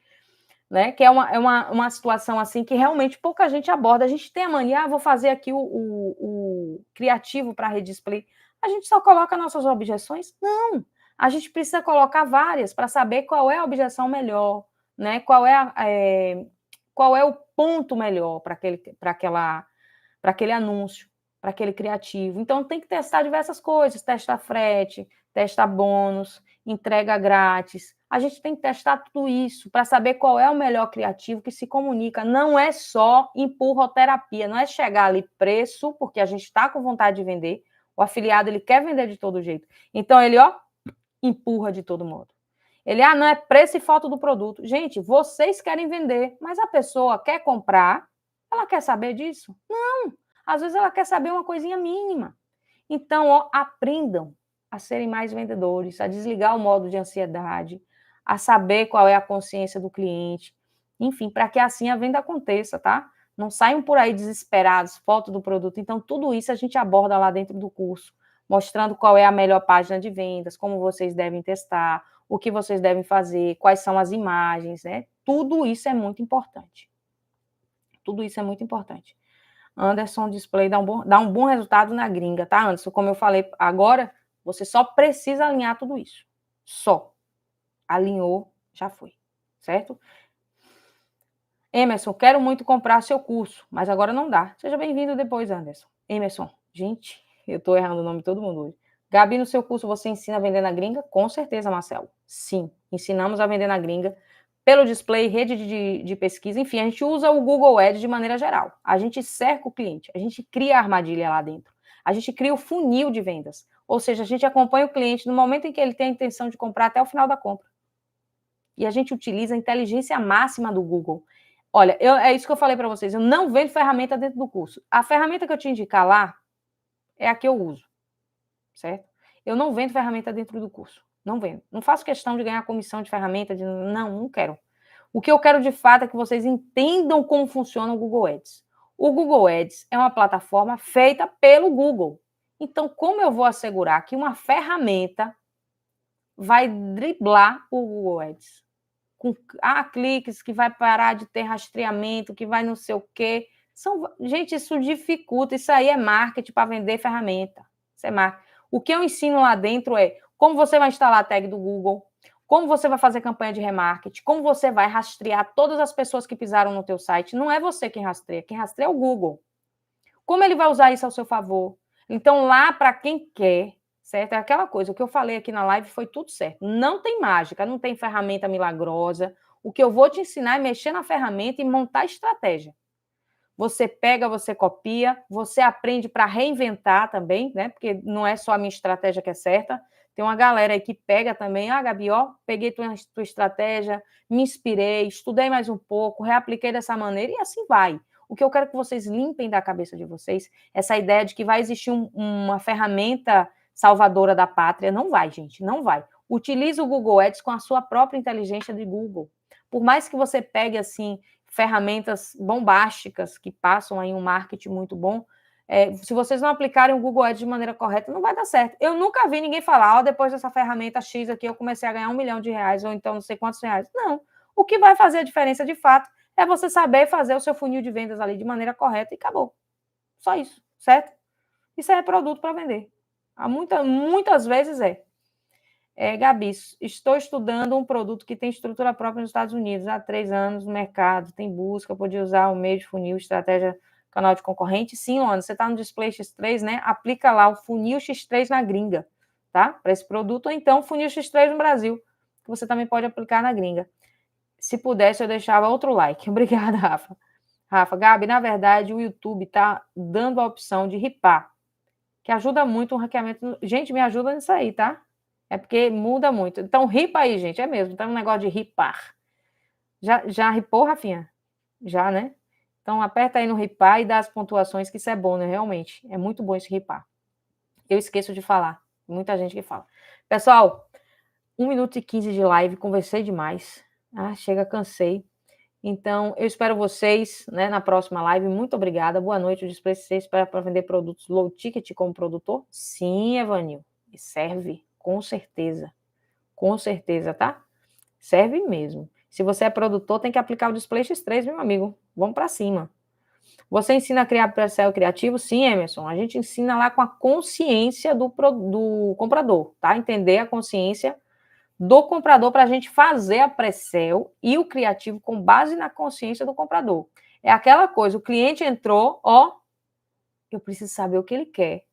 né, que é uma situação assim que realmente pouca gente aborda. A gente tem a mania, vou fazer aqui o criativo para redisplay. A gente só coloca nossas objeções? Não. A gente precisa colocar várias para saber qual é a objeção melhor, né? Qual é o ponto melhor para aquele anúncio, para aquele criativo. Então, tem que testar diversas coisas, testar frete, testar bônus, entrega grátis. A gente tem que testar tudo isso para saber qual é o melhor criativo que se comunica. Não é só empurroterapia, não é chegar ali preço, porque a gente está com vontade de vender, o afiliado ele quer vender de todo jeito. Então, ele, empurra de todo modo. Ele, não é preço e foto do produto. Gente, vocês querem vender, mas a pessoa quer comprar, ela quer saber disso? Não. Às vezes ela quer saber uma coisinha mínima. Então, aprendam a serem mais vendedores, a desligar o modo de ansiedade, a saber qual é a consciência do cliente, enfim, para que assim a venda aconteça, tá? Não saiam por aí desesperados, foto do produto. Então, tudo isso a gente aborda lá dentro do curso, mostrando qual é a melhor página de vendas, como vocês devem testar, o que vocês devem fazer, quais são as imagens, né? Tudo isso é muito importante. Tudo isso é muito importante. Anderson Display dá um bom resultado na gringa, tá, Anderson? Como eu falei agora, você só precisa alinhar tudo isso. Só. Alinhou, já foi. Certo? Emerson, quero muito comprar seu curso, mas agora não dá. Seja bem-vindo depois, Anderson. Emerson, gente, eu tô errando o nome de todo mundo hoje. Gabi, no seu curso você ensina a vender na gringa? Com certeza, Marcelo. Sim, ensinamos a vender na gringa pelo display, rede de pesquisa, enfim, a gente usa o Google Ads de maneira geral. A gente cerca o cliente, a gente cria a armadilha lá dentro, a gente cria o funil de vendas, ou seja, a gente acompanha o cliente no momento em que ele tem a intenção de comprar até o final da compra. E a gente utiliza a inteligência máxima do Google. Olha, é isso que eu falei para vocês, eu não vendo ferramenta dentro do curso. A ferramenta que eu te indicar lá é a que eu uso, certo? Eu não vendo ferramenta dentro do curso, não vendo. Não faço questão de ganhar comissão de ferramenta, não quero. O que eu quero de fato é que vocês entendam como funciona o Google Ads. O Google Ads é uma plataforma feita pelo Google. Então, como eu vou assegurar que uma ferramenta vai driblar o Google Ads? Com cliques, que vai parar de ter rastreamento, que vai não sei o quê. Gente, isso dificulta, isso aí é marketing para vender ferramenta. Isso é marketing. O que eu ensino lá dentro é como você vai instalar a tag do Google, como você vai fazer campanha de remarketing, como você vai rastrear todas as pessoas que pisaram no teu site. Não é você quem rastreia é o Google. Como ele vai usar isso ao seu favor? Então, lá, para quem quer, certo? É aquela coisa, o que eu falei aqui na live foi tudo certo. Não tem mágica, não tem ferramenta milagrosa. O que eu vou te ensinar é mexer na ferramenta e montar estratégia. Você pega, você copia, você aprende para reinventar também, né? Porque não é só a minha estratégia que é certa. Tem uma galera aí que pega também, Gabi, peguei tua estratégia, me inspirei, estudei mais um pouco, reapliquei dessa maneira e assim vai. O que eu quero que vocês limpem da cabeça de vocês, essa ideia de que vai existir uma ferramenta salvadora da pátria, não vai, gente, não vai. Utilize o Google Ads com a sua própria inteligência de Google. Por mais que você pegue, assim, ferramentas bombásticas que passam aí um marketing muito bom, Se vocês não aplicarem o Google Ads de maneira correta, não vai dar certo. Eu nunca vi ninguém falar, depois dessa ferramenta X aqui, eu comecei a ganhar R$1 milhão, ou então não sei quantos reais. Não. O que vai fazer a diferença, de fato, é você saber fazer o seu funil de vendas ali de maneira correta e acabou. Só isso, certo? Isso é produto para vender. Muitas vezes Gabi, estou estudando um produto que tem estrutura própria nos Estados Unidos há 3 anos no mercado, tem busca, podia usar o meio de funil, estratégia, canal de concorrente. Sim, Luana, você está no Display X3, né? Aplica lá o funil X3 na gringa, tá? Para esse produto, ou então funil X3 no Brasil, que você também pode aplicar na gringa. Se pudesse, eu deixava outro like. Obrigada, Rafa. Gabi, na verdade, o YouTube está dando a opção de ripar, que ajuda muito o ranqueamento. Gente, me ajuda nisso aí, tá? É porque muda muito. Então, ripa aí, gente, é mesmo. Tem um negócio de ripar. Já ripou, Rafinha? Já, né? Então, aperta aí no ripar e dá as pontuações, que isso é bom, né? Realmente. É muito bom esse ripar. Eu esqueço de falar. Muita gente que fala. Pessoal, 1 minuto e 15 de live. Conversei demais. Chega, cansei. Então, eu espero vocês, né, na próxima live. Muito obrigada. Boa noite. O Display C espera para vender produtos low ticket como produtor? Sim, Evanil. E serve, com certeza. Com certeza, tá? Serve mesmo. Se você é produtor, tem que aplicar o Display X3, meu amigo. Vamos para cima. Você ensina a criar pré-sale criativo? Sim, Emerson. A gente ensina lá com a consciência do comprador, tá? Entender a consciência do comprador para a gente fazer a pré-sale e o criativo com base na consciência do comprador. É aquela coisa, o cliente entrou, eu preciso saber o que ele quer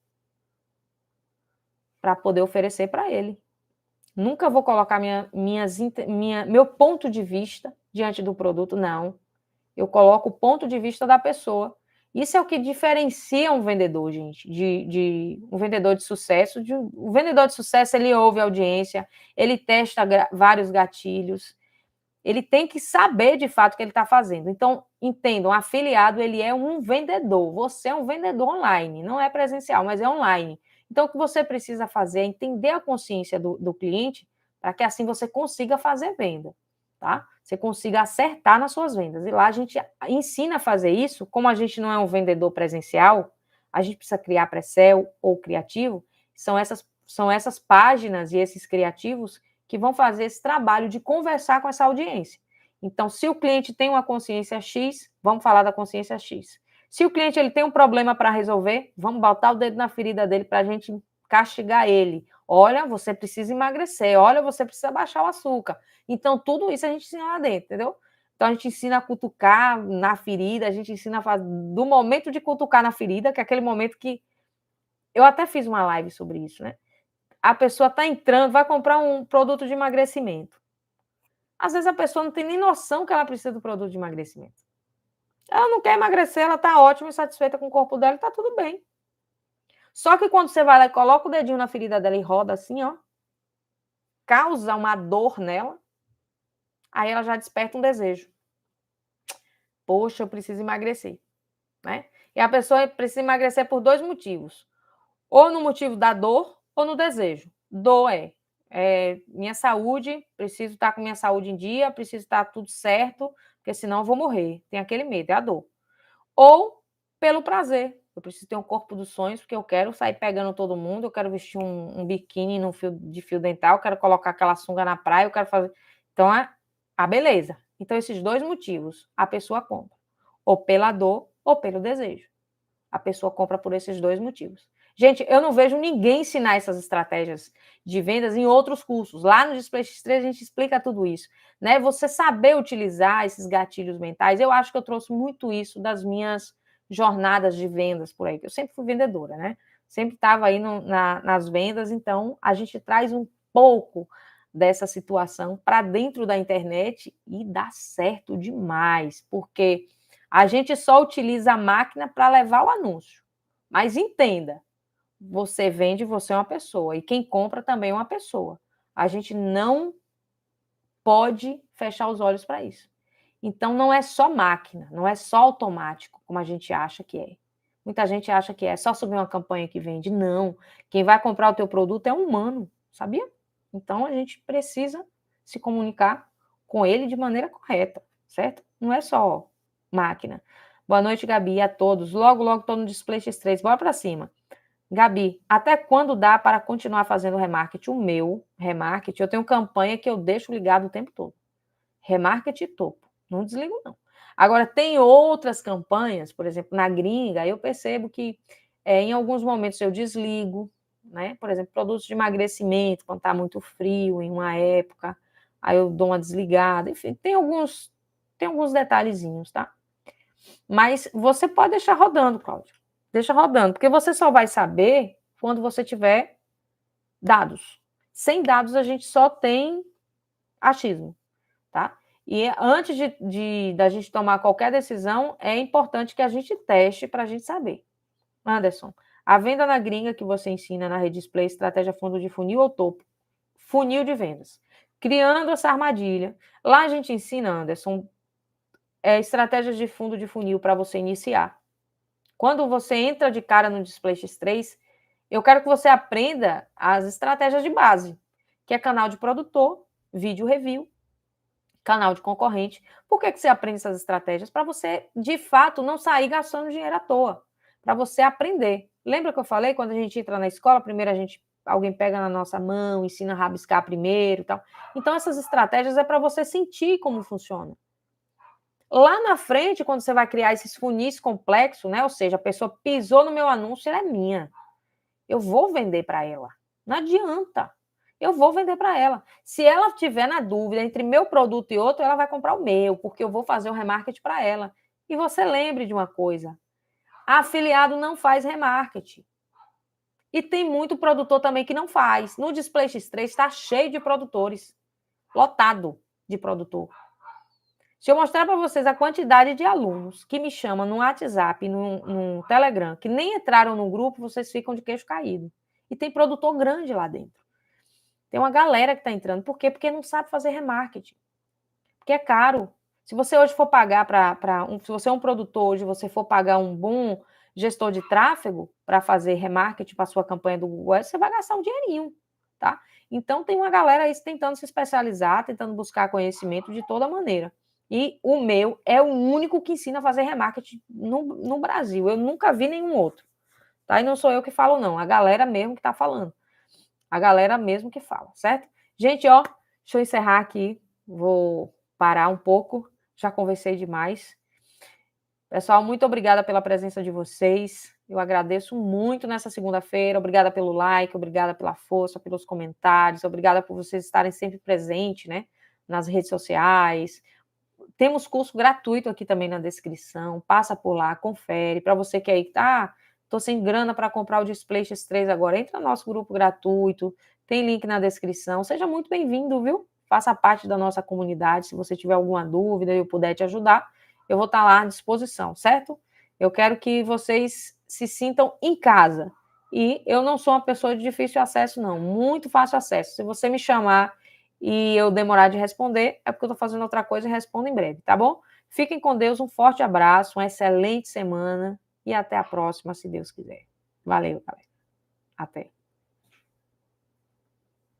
para poder oferecer para ele. Nunca vou colocar meu ponto de vista diante do produto, não. Eu coloco o ponto de vista da pessoa. Isso é o que diferencia um vendedor, gente, de um vendedor de sucesso. O vendedor de sucesso, ele ouve a audiência, ele testa vários gatilhos, ele tem que saber de fato o que ele está fazendo. Então, entendam, um afiliado, ele é um vendedor. Você é um vendedor online, não é presencial, mas é online. Então, o que você precisa fazer é entender a consciência do cliente para que assim você consiga fazer venda, tá? Você consiga acertar nas suas vendas. E lá a gente ensina a fazer isso. Como a gente não é um vendedor presencial, a gente precisa criar pré-sale ou criativo. São essas páginas e esses criativos que vão fazer esse trabalho de conversar com essa audiência. Então, se o cliente tem uma consciência X, vamos falar da consciência X. Se o cliente ele tem um problema para resolver, vamos botar o dedo na ferida dele para a gente castigar ele. Olha, você precisa emagrecer. Olha, você precisa baixar o açúcar. Então, tudo isso a gente ensina lá dentro, entendeu? Então, a gente ensina a cutucar na ferida, a gente ensina a fazer do momento de cutucar na ferida, que é aquele momento que... Eu até fiz uma live sobre isso, né? A pessoa está entrando, vai comprar um produto de emagrecimento. Às vezes a pessoa não tem nem noção que ela precisa do produto de emagrecimento. Ela não quer emagrecer, ela está ótima e satisfeita com o corpo dela e está tudo bem. Só que quando você vai lá e coloca o dedinho na ferida dela e roda assim, causa uma dor nela, aí ela já desperta um desejo. Poxa, eu preciso emagrecer, né? E a pessoa precisa emagrecer por 2 motivos. Ou no motivo da dor ou no desejo. Dor minha saúde, preciso estar com minha saúde em dia, preciso estar tudo certo, porque senão eu vou morrer. Tem aquele medo, é a dor. Ou pelo prazer. Eu preciso ter um corpo dos sonhos, porque eu quero sair pegando todo mundo, eu quero vestir um biquíni de fio dental, eu quero colocar aquela sunga na praia, eu quero fazer... Então, é a beleza. Então, esses 2 motivos, a pessoa compra. Ou pela dor, ou pelo desejo. A pessoa compra por esses 2 motivos. Gente, eu não vejo ninguém ensinar essas estratégias de vendas em outros cursos. Lá no Display X3 a gente explica tudo isso, né? Você saber utilizar esses gatilhos mentais. Eu acho que eu trouxe muito isso das minhas jornadas de vendas por aí. Eu sempre fui vendedora, né? Sempre estava aí nas vendas, então a gente traz um pouco dessa situação para dentro da internet e dá certo demais, porque a gente só utiliza a máquina para levar o anúncio. Mas entenda, você vende, você é uma pessoa. E quem compra também é uma pessoa. A gente não pode fechar os olhos para isso. Então, não é só máquina, não é só automático, como a gente acha que é. Muita gente acha que é só subir uma campanha que vende. Não. Quem vai comprar o teu produto é um humano, sabia? Então, a gente precisa se comunicar com ele de maneira correta, certo? Não é só máquina. Boa noite, Gabi, e a todos. Logo, logo estou no Display X3. Bora para cima. Gabi, até quando dá para continuar fazendo remarketing? O meu remarketing, eu tenho campanha que eu deixo ligado o tempo todo. Remarketing topo. Não desligo, não. Agora, tem outras campanhas, por exemplo, na gringa, eu percebo que em alguns momentos eu desligo, né? Por exemplo, produtos de emagrecimento, quando está muito frio em uma época, aí eu dou uma desligada. Enfim, tem alguns detalhezinhos, tá? Mas você pode deixar rodando, Cláudio. Deixa rodando, porque você só vai saber quando você tiver dados. Sem dados, a gente só tem achismo, tá? E antes da gente tomar qualquer decisão, é importante que a gente teste para a gente saber. Anderson, a venda na gringa que você ensina na Rede Display, estratégia fundo de funil ou topo? Funil de vendas. Criando essa armadilha. Lá a gente ensina, Anderson, estratégias de fundo de funil para você iniciar. Quando você entra de cara no Display X3, eu quero que você aprenda as estratégias de base, que é canal de produtor, vídeo review, canal de concorrente. Por que você aprende essas estratégias? Para você, de fato, não sair gastando dinheiro à toa. Para você aprender. Lembra que eu falei, quando a gente entra na escola, primeiro alguém pega na nossa mão, ensina a rabiscar primeiro e tal. Então, essas estratégias é para você sentir como funciona. Lá na frente, quando você vai criar esses funis complexos, né? Ou seja, a pessoa pisou no meu anúncio, ela é minha. Eu vou vender para ela. Não adianta. Eu vou vender para ela. Se ela tiver na dúvida entre meu produto e outro, ela vai comprar o meu, porque eu vou fazer o remarketing para ela. E você lembre de uma coisa: afiliado não faz remarketing. E tem muito produtor também que não faz. No Display X3 está cheio de produtores, lotado de produtor. Se eu mostrar para vocês a quantidade de alunos que me chamam no WhatsApp, no Telegram, que nem entraram no grupo, vocês ficam de queixo caído. E tem produtor grande lá dentro. Tem uma galera que está entrando. Por quê? Porque não sabe fazer remarketing. Porque é caro. Se você hoje for pagar se você é um produtor hoje, você for pagar um bom gestor de tráfego para fazer remarketing para a sua campanha do Google Ads, você vai gastar um dinheirinho, tá? Então tem uma galera aí tentando se especializar, tentando buscar conhecimento de toda maneira. E o meu é o único que ensina a fazer remarketing no Brasil. Eu nunca vi nenhum outro. Tá? E não sou eu que falo, não. A galera mesmo que está falando. A galera mesmo que fala, certo? Gente, ó, deixa eu encerrar aqui. Vou parar um pouco. Já conversei demais. Pessoal, muito obrigada pela presença de vocês. Eu agradeço muito nessa segunda-feira. Obrigada pelo like, obrigada pela força, pelos comentários, obrigada por vocês estarem sempre presentes, né? Nas redes sociais. Temos curso gratuito aqui também na descrição. Passa por lá, confere. Para você que aí tá, tô sem grana para comprar o Display X3 agora, entra no nosso grupo gratuito. Tem link na descrição. Seja muito bem-vindo, viu? Faça parte da nossa comunidade. Se você tiver alguma dúvida e eu puder te ajudar, eu vou estar lá à disposição, certo? Eu quero que vocês se sintam em casa. E eu não sou uma pessoa de difícil acesso, não. Muito fácil acesso. Se você me chamar e eu demorar de responder, é porque eu estou fazendo outra coisa e respondo em breve, tá bom? Fiquem com Deus, um forte abraço, uma excelente semana e até a próxima, se Deus quiser. Valeu, galera. Até.